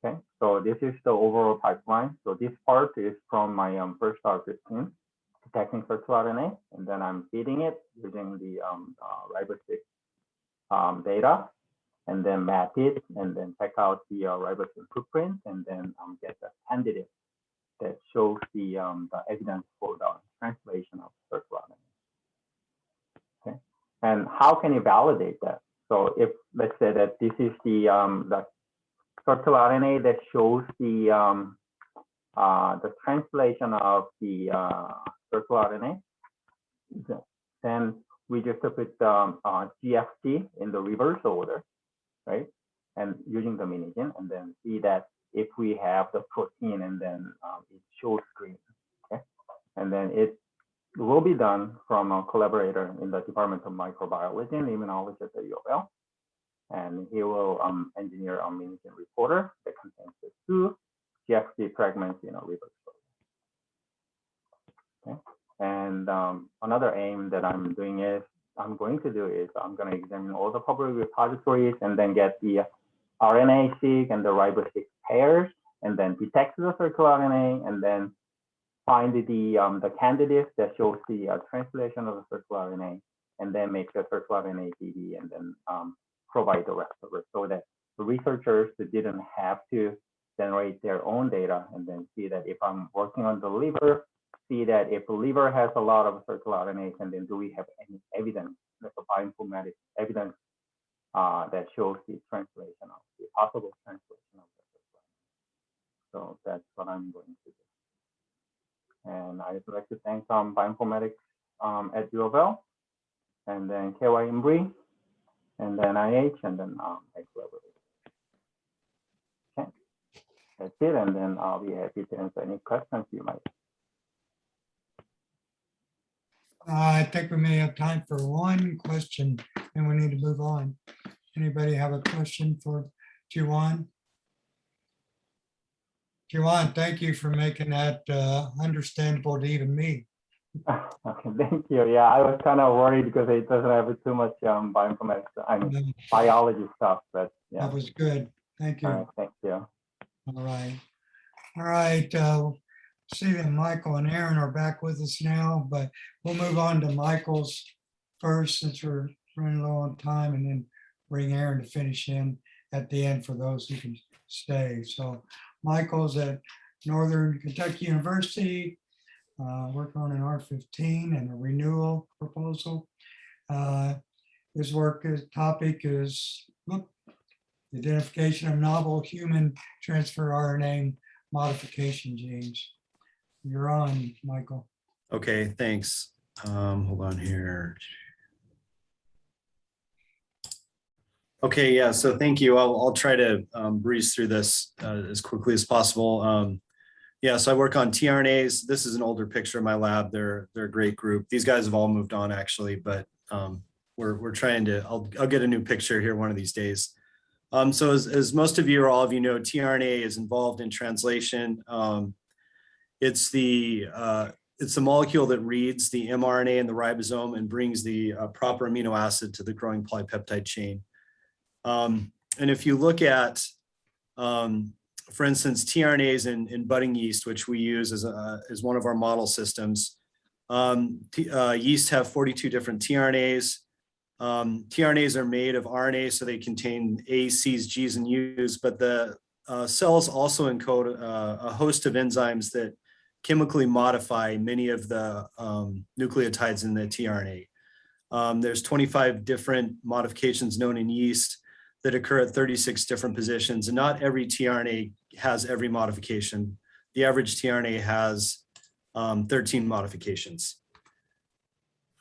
Speaker 5: Okay, so this is the overall pipeline. So this part is from my first R15, detecting circular RNA, and then I'm feeding it using the ribose data, and then map it, and then check out the ribose footprint, and then get the candidate that shows the evidence for the translation of circular RNA. Okay, and how can you validate that? So if let's say that this is the circular RNA that shows the translation of the circular RNA, then we just put GFT in the reverse order, right? And using the minigen, and then see that if we have the protein, and then it shows green, okay? And then it will be done from a collaborator in the Department of Microbiology and Immunology at the UofL. And he will engineer a minigen reporter that contains the 2 GFT fragments in a reverse order. Okay. And another aim that I'm going to do is I'm going to examine all the public repositories and then get the RNA-seq and the ribose-seq pairs, and then detect the circular RNA, and then find the candidates that shows the translation of the circular RNA, and then make the circular RNA DB, and then provide the rest of it, so that the researchers didn't have to generate their own data, and then see that if I'm working on the liver, see that if the liver has a lot of circular RNAs, and then do we have any evidence, the bioinformatics evidence that shows the translation of the possible translation of the circular RNA. So that's what I'm going to do. And I'd like to thank bioinformatics at UofL, and then KY Embry, and then IH, and then I collaborate. Okay, that's it, and then I'll be happy to answer any questions you might have.
Speaker 1: I think we may have time for one question, and we need to move on. Anybody have a question for Juw Won? Juw Won, thank you for making that understandable to even me.
Speaker 5: Okay, thank you. Yeah, I was kind of worried because it doesn't have too much bioinformatics, biology stuff, but yeah.
Speaker 1: That was good. Thank you.
Speaker 5: All right, thank you.
Speaker 1: All right. All right. See that Michael and Erin are back with us now, but we'll move on to Michael's first since we're running low on time, and then bring Erin to finish in at the end for those who can stay. So Michael's at Northern Kentucky University, working on an R15 and a renewal proposal. His topic is identification of novel human transfer RNA modification genes. You're on, Michael.
Speaker 6: Okay, thanks. Hold on here. Okay, yeah, so thank you. I'll try to breeze through this as quickly as possible. Yeah, so I work on tRNAs. This is an older picture of my lab. They're a great group. These guys have all moved on actually, but we're trying to, I'll get a new picture here one of these days. So as most of you or all of you know, tRNA is involved in translation. It's the molecule that reads the mRNA in the ribosome and brings the proper amino acid to the growing polypeptide chain. And if you look at, for instance, tRNAs in budding yeast, which we use as one of our model systems, yeast have 42 different tRNAs. tRNAs are made of RNA, so they contain A's, C's, G's, and U's, but the cells also encode a host of enzymes that chemically modify many of the nucleotides in the tRNA. There's 25 different modifications known in yeast that occur at 36 different positions, and not every tRNA has every modification. The average tRNA has 13 modifications.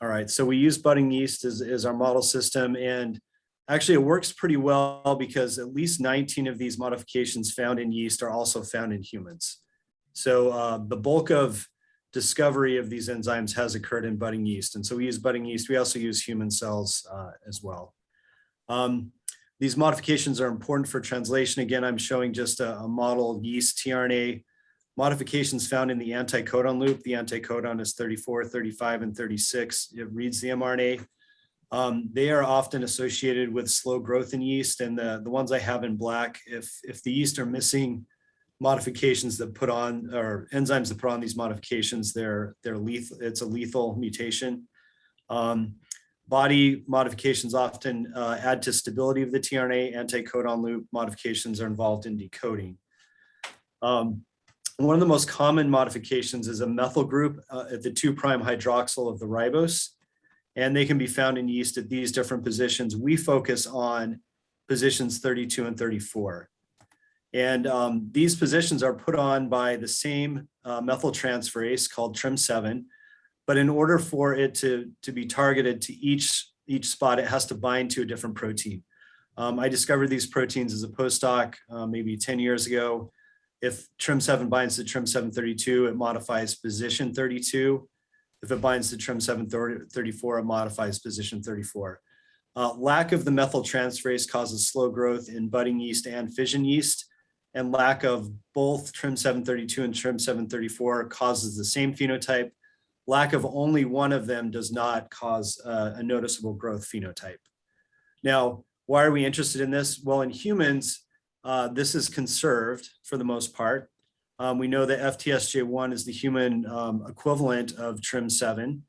Speaker 6: All right, so we use budding yeast as our model system, and actually it works pretty well because at least 19 of these modifications found in yeast are also found in humans. So the bulk of discovery of these enzymes has occurred in budding yeast, and so we use budding yeast. We also use human cells as well. These modifications are important for translation. Again, I'm showing just a model yeast tRNA. Modifications found in the anticodon loop. The anticodon is 34, 35, and 36. It reads the mRNA. They are often associated with slow growth in yeast, and the ones I have in black, if the yeast are missing modifications that put on, or enzymes that put on these modifications, they're lethal. It's a lethal mutation. Body modifications often add to stability of the tRNA. Anticodon loop modifications are involved in decoding. One of the most common modifications is a methyl group at the 2' hydroxyl of the ribose, and they can be found in yeast at these different positions. We focus on positions 32 and 34. And these positions are put on by the same methyltransferase called TRIM7, but in order for it to be targeted to each spot, it has to bind to a different protein. I discovered these proteins as a postdoc maybe 10 years ago. If TRIM7 binds to TRIM732, it modifies position 32. If it binds to TRIM734, it modifies position 34. Lack of the methyltransferase causes slow growth in budding yeast and fission yeast, and lack of both TRIM732 and TRIM734 causes the same phenotype. Lack of only one of them does not cause a noticeable growth phenotype. Now, why are we interested in this? Well, in humans, this is conserved for the most part. We know that FTSJ1 is the human equivalent of TRIM7.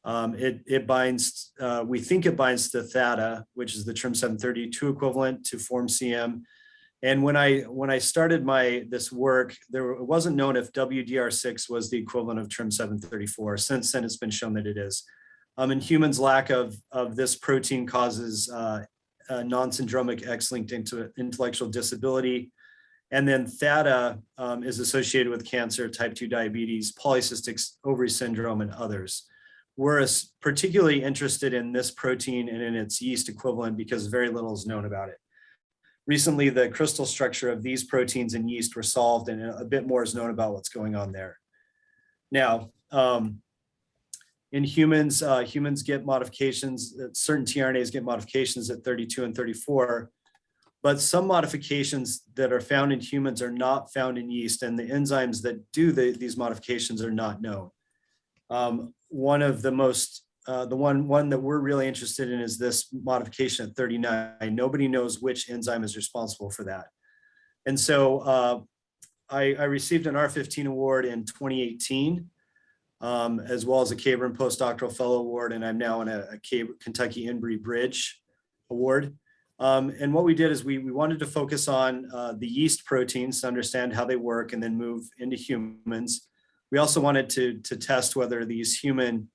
Speaker 6: It binds, we think it binds to Theta, which is the TRIM732 equivalent, to form CM. And when I started this work, it wasn't known if WDR6 was the equivalent of TRIM734. Since then, it's been shown that it is. In humans, lack of this protein causes non-syndromic X-linked intellectual disability. And then Theta is associated with cancer, type 2 diabetes, polycystic ovary syndrome, and others. We're particularly interested in this protein and in its yeast equivalent because very little is known about it. Recently, the crystal structure of these proteins in yeast were solved, and a bit more is known about what's going on there. Now, in humans, humans get modifications, certain tRNAs get modifications at 32 and 34, but some modifications that are found in humans are not found in yeast, and the enzymes that do these modifications are not known. One of the most, the one that we're really interested in is this modification at 39. Nobody knows which enzyme is responsible for that. And so I received an R15 award in 2018, as well as a Cabrin Postdoctoral Fellow Award, and I'm now in a Kentucky Embry Bridge Award. And what we did is we wanted to focus on the yeast proteins to understand how they work and then move into humans. We also wanted to test whether these human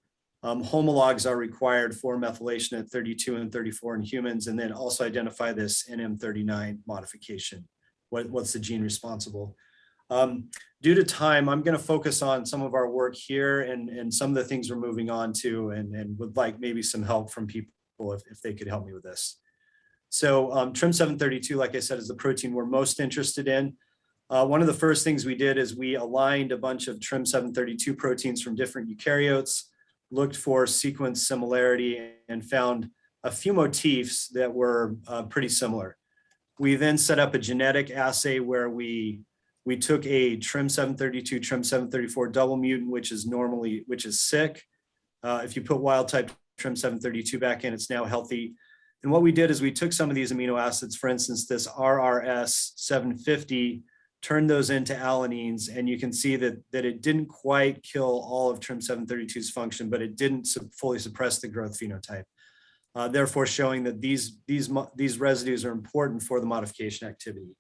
Speaker 6: homologs are required for methylation at 32 and 34 in humans, and then also identify this NM39 modification. What's the gene responsible? Due to time, I'm going to focus on some of our work here and some of the things we're moving on to, and would like maybe some help from people if they could help me with this. So TRIM732, like I said, is the protein we're most interested in. One of the first things we did is we aligned a bunch of TRIM732 proteins from different eukaryotes, looked for sequence similarity, and found a few motifs that were pretty similar. We then set up a genetic assay where we took a TRIM732, TRIM734 double mutant, which is sick. If you put wild type TRIM732 back in, it's now healthy. And what we did is we took some of these amino acids, for instance, this RRS 750, turned those into alanines, and you can see that it didn't quite kill all of TRIM732's function, but it didn't fully suppress the growth phenotype. Therefore showing that these residues are important for the modification activity.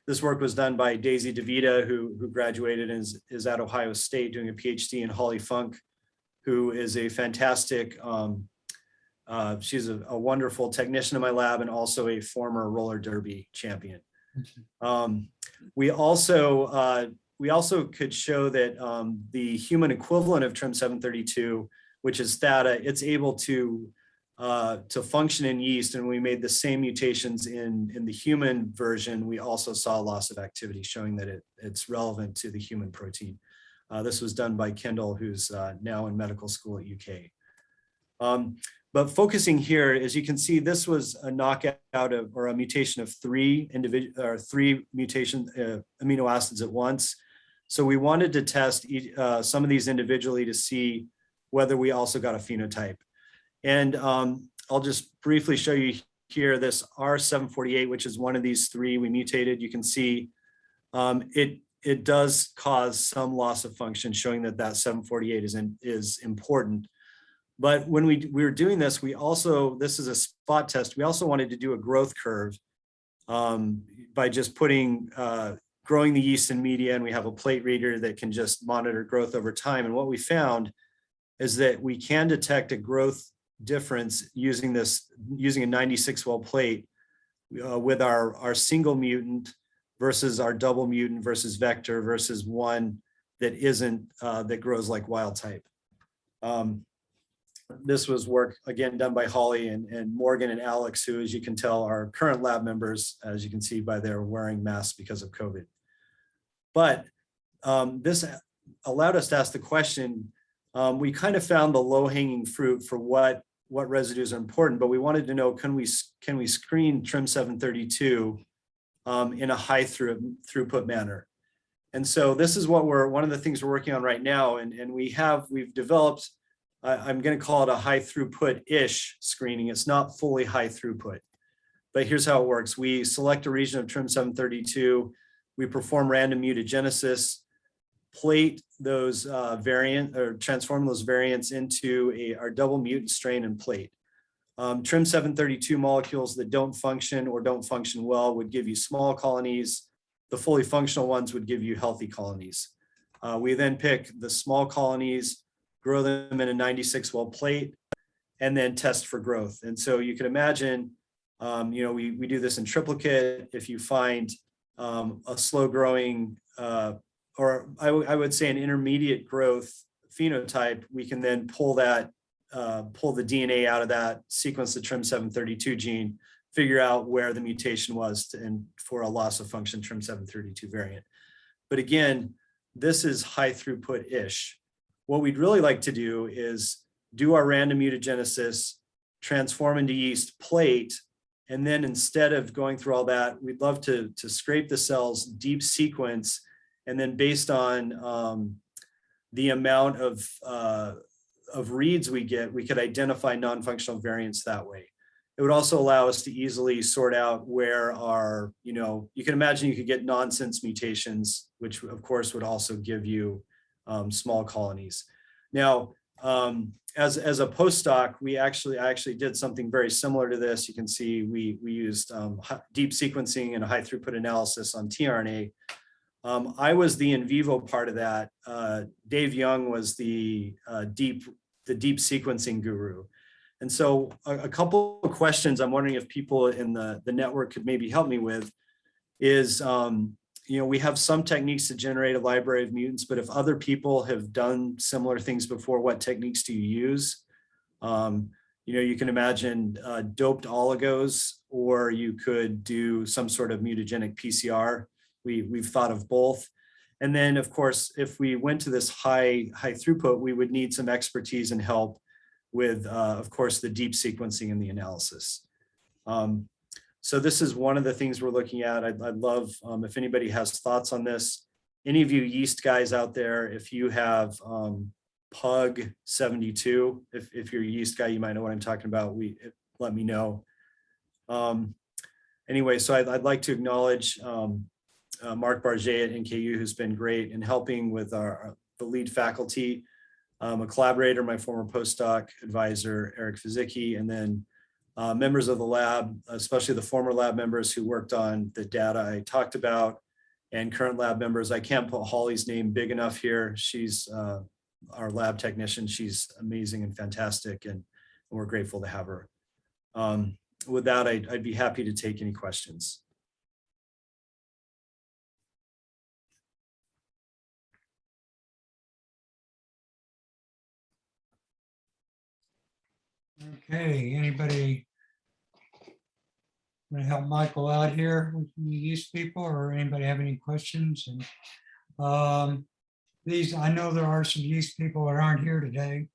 Speaker 6: This work was done by Daisy DeVita, who graduated and is at Ohio State doing a PhD, and Holly Funk, who is a fantastic, she's a wonderful technician in my lab and also a former roller derby champion. We also could show that the human equivalent of TRIM732, which is Theta, it's able to function in yeast, and we made the same mutations in the human version. We also saw loss of activity, showing that it's relevant to the human protein. This was done by Kendall, who's now in medical school at UK. But focusing here, as you can see, this was a knockout of, or a mutation of three mutation amino acids at once. So we wanted to test some of these individually to see whether we also got a phenotype. And I'll just briefly show you here this R748, which is one of these three we mutated. You can see it does cause some loss of function, showing that that 748 is important. But when we were doing this, this is a spot test. We also wanted to do a growth curve by just growing the yeast in media, and we have a plate reader that can just monitor growth over time. And what we found is that we can detect a growth difference using a 96 well plate with our single mutant versus our double mutant versus vector versus one that isn't that grows like wild type. This was work again done by Holly and Morgan and Alex, who, as you can tell, are current lab members, as you can see by their wearing masks because of COVID. But this allowed us to ask the question, we kind of found the low-hanging fruit for what residues are important, but we wanted to know, can we screen TRIM732 in a high throughput manner? And so this is one of the things we're working on right now, and we've developed, I'm going to call it a high throughput-ish screening. It's not fully high throughput, but here's how it works. We select a region of TRIM732, we perform random mutagenesis, plate those transform those variants into our double mutant strain and plate. TRIM732 molecules that don't function or don't function well would give you small colonies. The fully functional ones would give you healthy colonies. We then pick the small colonies, grow them in a 96 well plate, and then test for growth. And so you can imagine, we do this in triplicate. If you find a slow growing, or I would say an intermediate growth phenotype, we can then pull the DNA out of that, sequence the TRIM732 gene, figure out where the mutation was for a loss of function TRIM732 variant. But again, this is high throughput-ish. What we'd really like to do is do our random mutagenesis, transform into yeast, plate, and then instead of going through all that, we'd love to scrape the cells, deep sequence, and then based on the amount of reads we get, we could identify non-functional variants that way. It would also allow us to easily sort out where you can imagine you could get nonsense mutations, which of course would also give you small colonies. Now, as a postdoc, I actually did something very similar to this. You can see we used deep sequencing and a high throughput analysis on tRNA. I was the in vivo part of that. Dave Young was the deep sequencing guru. And so a couple of questions I'm wondering if people in the network could maybe help me with is, we have some techniques to generate a library of mutants, but if other people have done similar things before, what techniques do you use? You can imagine doped oligos, or you could do some sort of mutagenic PCR. We've thought of both. And then, of course, if we went to this high throughput, we would need some expertise and help with, of course, the deep sequencing and the analysis. So this is one of the things we're looking at. I'd love if anybody has thoughts on this. Any of you yeast guys out there, if you have Pug 72, if you're a yeast guy, you might know what I'm talking about. Let me know. Anyway, so I'd like to acknowledge Mark Barget at NKU, who's been great in helping with the lead faculty, a collaborator, my former postdoc advisor, Eric Fizicki, and then members of the lab, especially the former lab members who worked on the data I talked about, and current lab members. I can't put Holly's name big enough here. She's our lab technician. She's amazing and fantastic, and we're grateful to have her. With that, I'd be happy to take any questions.
Speaker 1: Okay, anybody want to help Michael out here with the yeast people, or anybody have any questions? And I know there are some yeast people that aren't here today,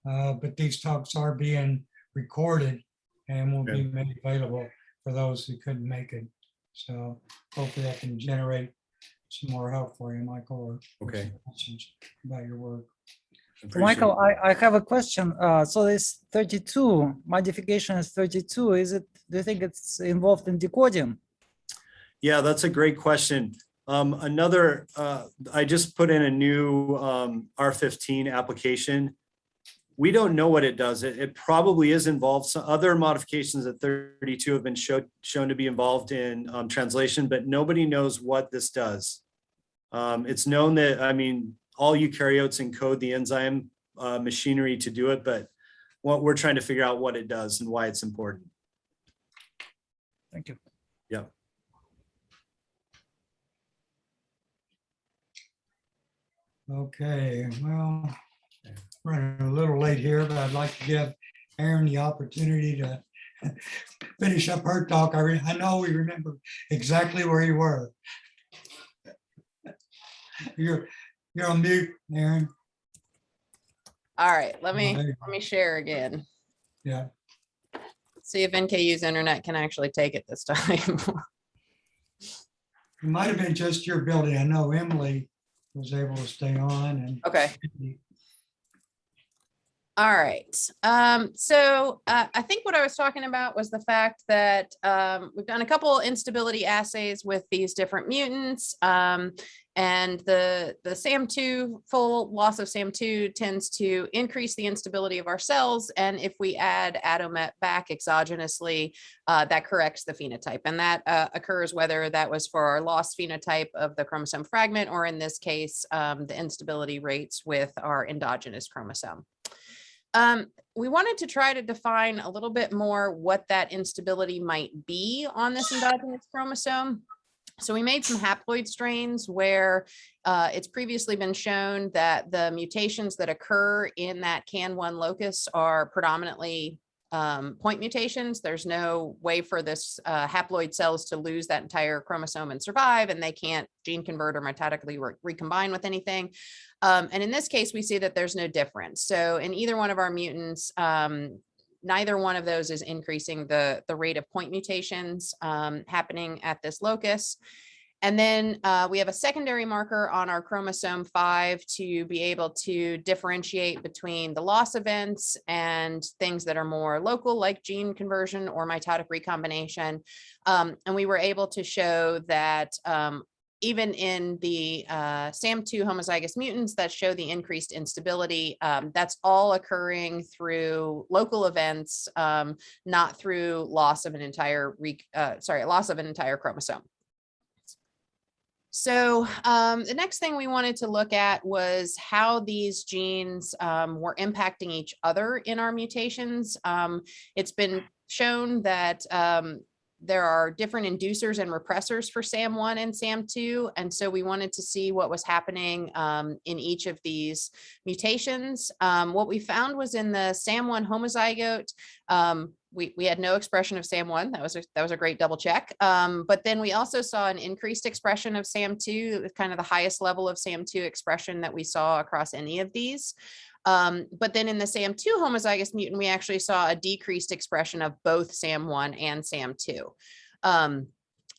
Speaker 1: but these talks are being recorded and will be made available for those who couldn't make it. So hopefully that can generate some more help for you, Michael, or
Speaker 6: Okay.
Speaker 1: some questions about your work.
Speaker 3: So Michael, I have a question. So this 32 modification is 32. Is it? Do you think it's involved in decoding?
Speaker 6: Yeah, that's a great question. I just put in a new R15 application. We don't know what it does. It probably is involved. Some other modifications at 32 have been shown to be involved in translation, but nobody knows what this does. It's known that, I mean, all eukaryotes encode the enzyme machinery to do it, but what we're trying to figure out what it does and why it's important.
Speaker 3: Thank you.
Speaker 6: Yeah.
Speaker 1: Okay, well, running a little late here, but I'd like to give Erin the opportunity to finish up her talk. I know we remember exactly where you were. You're on mute, Erin.
Speaker 2: All right, let
Speaker 1: there you
Speaker 2: me share again.
Speaker 1: Yeah.
Speaker 2: See if NKU's internet can actually take it this time.
Speaker 1: It might have been just your building. I know Emily was able to stay on and.
Speaker 2: Okay. All right. I think what I was talking about was the fact that we've done a couple instability assays with these different mutants. And the SAM2, full loss of SAM2 tends to increase the instability of our cells. And if we add ADOMET back exogenously, that corrects the phenotype. And that occurs whether that was for our lost phenotype of the chromosome fragment, or in this case, the instability rates with our endogenous chromosome. We wanted to try to define a little bit more what that instability might be on this endogenous chromosome. So we made some haploid strains where it's previously been shown that the mutations that occur in that CAN1 locus are predominantly point mutations. There's no way for this haploid cells to lose that entire chromosome and survive, and they can't gene convert or mitotically recombine with anything. And in this case, we see that there's no difference. So in either one of our mutants, neither one of those is increasing the rate of point mutations happening at this locus. And then we have a secondary marker on our chromosome 5 to be able to differentiate between the loss events and things that are more local, like gene conversion or mitotic recombination. And we were able to show that even in the SAM2 homozygous mutants that show the increased instability, that's all occurring through local events, not through loss of an entire chromosome. So the next thing we wanted to look at was how these genes were impacting each other in our mutations. It's been shown that there are different inducers and repressors for SAM1 and SAM2. And so we wanted to see what was happening in each of these mutations. What we found was in the SAM1 homozygote, we had no expression of SAM1. That was a great double check. But then we also saw an increased expression of SAM2. It was kind of the highest level of SAM2 expression that we saw across any of these. But then in the SAM2 homozygous mutant, we actually saw a decreased expression of both SAM1 and SAM2.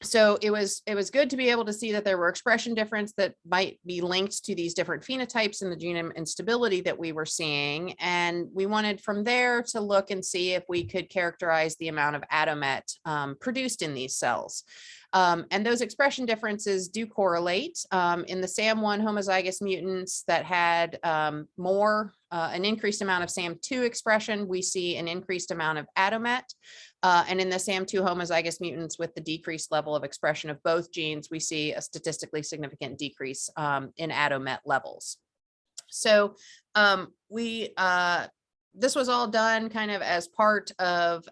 Speaker 2: So it was good to be able to see that there were expression difference that might be linked to these different phenotypes in the genome instability that we were seeing. And we wanted from there to look and see if we could characterize the amount of ADOMET produced in these cells. And those expression differences do correlate. In the SAM1 homozygous mutants that had an increased amount of SAM2 expression, we see an increased amount of ADOMET. And in the SAM2 homozygous mutants with the decreased level of expression of both genes, we see a statistically significant decrease in ADOMET levels. So this was all done kind of as part of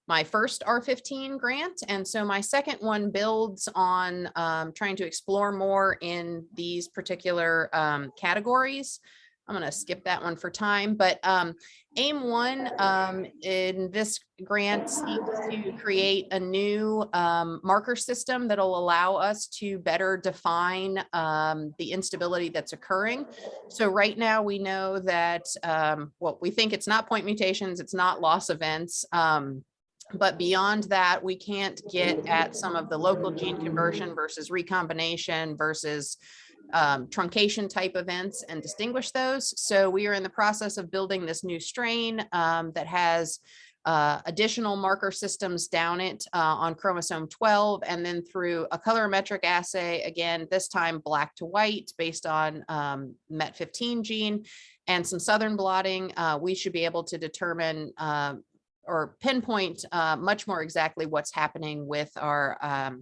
Speaker 2: my first R15 grant. And so my second one builds on trying to explore more in these particular categories. I'm going to skip that one for time, but aim one in this grant seeks to create a new marker system that'll allow us to better define the instability that's occurring. So right now we know that, well, we think it's not point mutations, it's not loss events. But beyond that, we can't get at some of the local gene conversion versus recombination versus truncation type events and distinguish those. So we are in the process of building this new strain that has additional marker systems down it on chromosome 12, and then through a colorimetric assay, again, this time black to white based on MET15 gene and some southern blotting, we should be able to determine or pinpoint much more exactly what's happening with our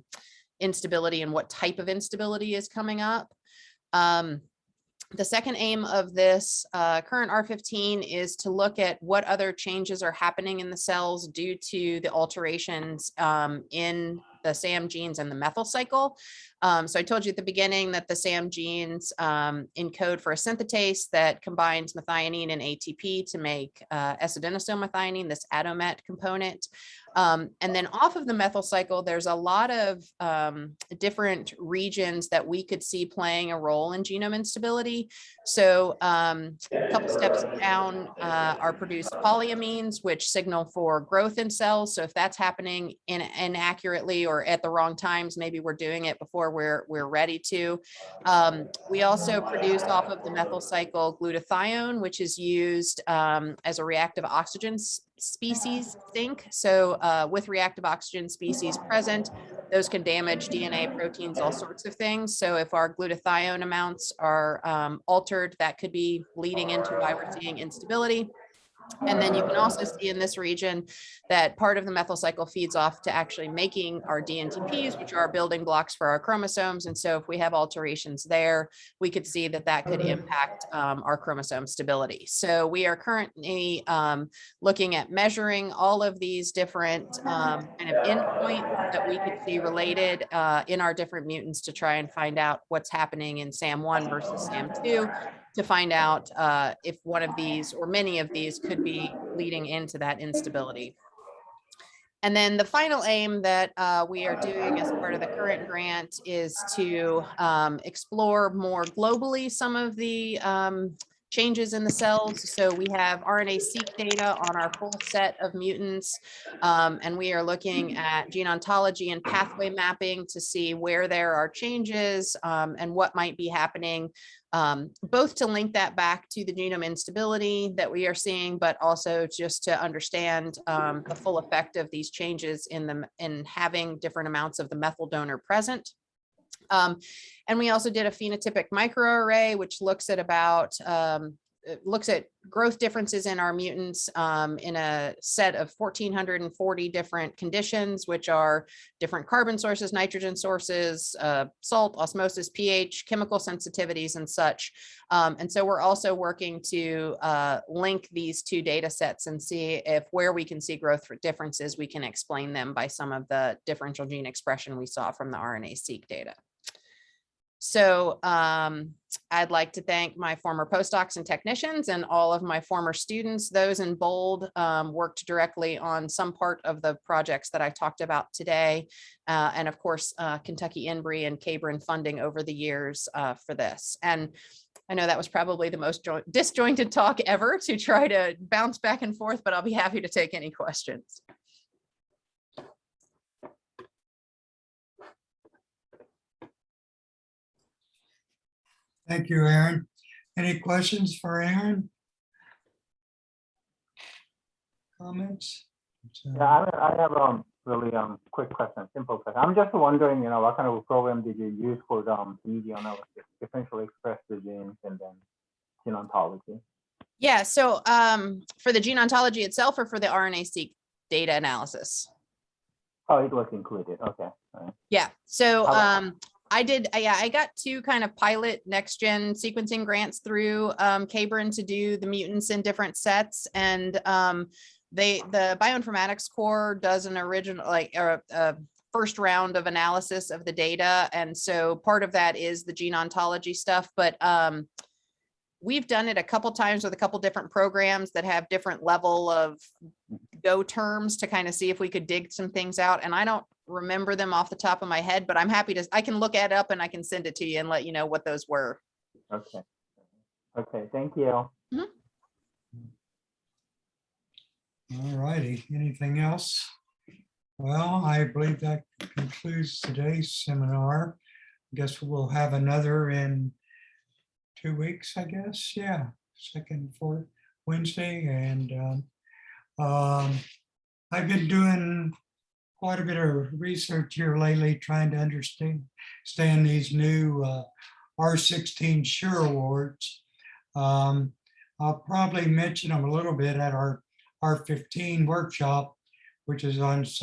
Speaker 2: instability and what type of instability is coming up. The second aim of this current R15 is to look at what other changes are happening in the cells due to the alterations in the SAM genes and the methyl cycle. So I told you at the beginning that the SAM genes encode for a synthetase that combines methionine and ATP to make S-adenosine methionine, this ADOMET component. And then off of the methyl cycle, there's a lot of different regions that we could see playing a role in genome instability. So a couple steps down are produced polyamines, which signal for growth in cells. So if that's happening inaccurately or at the wrong times, maybe we're doing it before we're ready to. We also produce off of the methyl cycle glutathione, which is used as a reactive oxygen species sink. So with reactive oxygen species present, those can damage DNA, proteins, all sorts of things. So if our glutathione amounts are altered, that could be leading into why we're seeing instability. And then you can also see in this region that part of the methyl cycle feeds off to actually making our DNTPs, which are our building blocks for our chromosomes. And so if we have alterations there, we could see that that could impact our chromosome stability. So we are currently looking at measuring all of these different kind of endpoints that we could see related in our different mutants to try and find out what's happening in SAM1 versus SAM2, to find out if one of these or many of these could be leading into that instability. And then the final aim that we are doing as part of the current grant is to explore more globally some of the changes in the cells. So we have RNA-seq data on our full set of mutants, and we are looking at gene ontology and pathway mapping to see where there are changes and what might be happening, both to link that back to the genome instability that we are seeing, but also just to understand the full effect of these changes in having different amounts of the methyl donor present. And we also did a phenotypic microarray, which looks at about growth differences in our mutants in a set of 1,440 different conditions, which are different carbon sources, nitrogen sources, salt, osmosis, pH, chemical sensitivities, and such. And so we're also working to link these two data sets and see if where we can see growth differences, we can explain them by some of the differential gene expression we saw from the RNA-seq data. So I'd like to thank my former postdocs and technicians and all of my former students. Those in bold worked directly on some part of the projects that I talked about today. And of course, Kentucky INBRI and Cabrin funding over the years for this. And I know that was probably the most disjointed talk ever to try to bounce back and forth, but I'll be happy to take any questions.
Speaker 1: Thank you, Erin. Any questions for Erin? Comments?
Speaker 5: Yeah, I have really quick question, simple question. I'm just wondering, what kind of a program did you use for the media analysis, differentially express the genes and then gene ontology?
Speaker 2: Yeah, so for the gene ontology itself or for the RNA-seq data analysis?
Speaker 5: Oh, it was included. Okay. All right.
Speaker 2: Yeah, so I got two kind of pilot next gen sequencing grants through Cabrin to do the mutants in different sets, and the bioinformatics core does an original a first round of analysis of the data, and so part of that is the gene ontology stuff, but we've done it a couple times with a couple different programs that have different level of go terms to kind of see if we could dig some things out. And I don't remember them off the top of my head, but I'm happy to, I can look it up and I can send it to you and let you know what those were.
Speaker 5: Okay. Okay, thank you.
Speaker 1: All righty, anything else? Well, I believe that concludes today's seminar. I guess we'll have another in 2 weeks, I guess. Yeah, second, fourth Wednesday. And I've been doing quite a bit of research here lately, trying to understand these new R16 Sure Awards. I'll probably mention them a little bit at our R15 workshop, which is on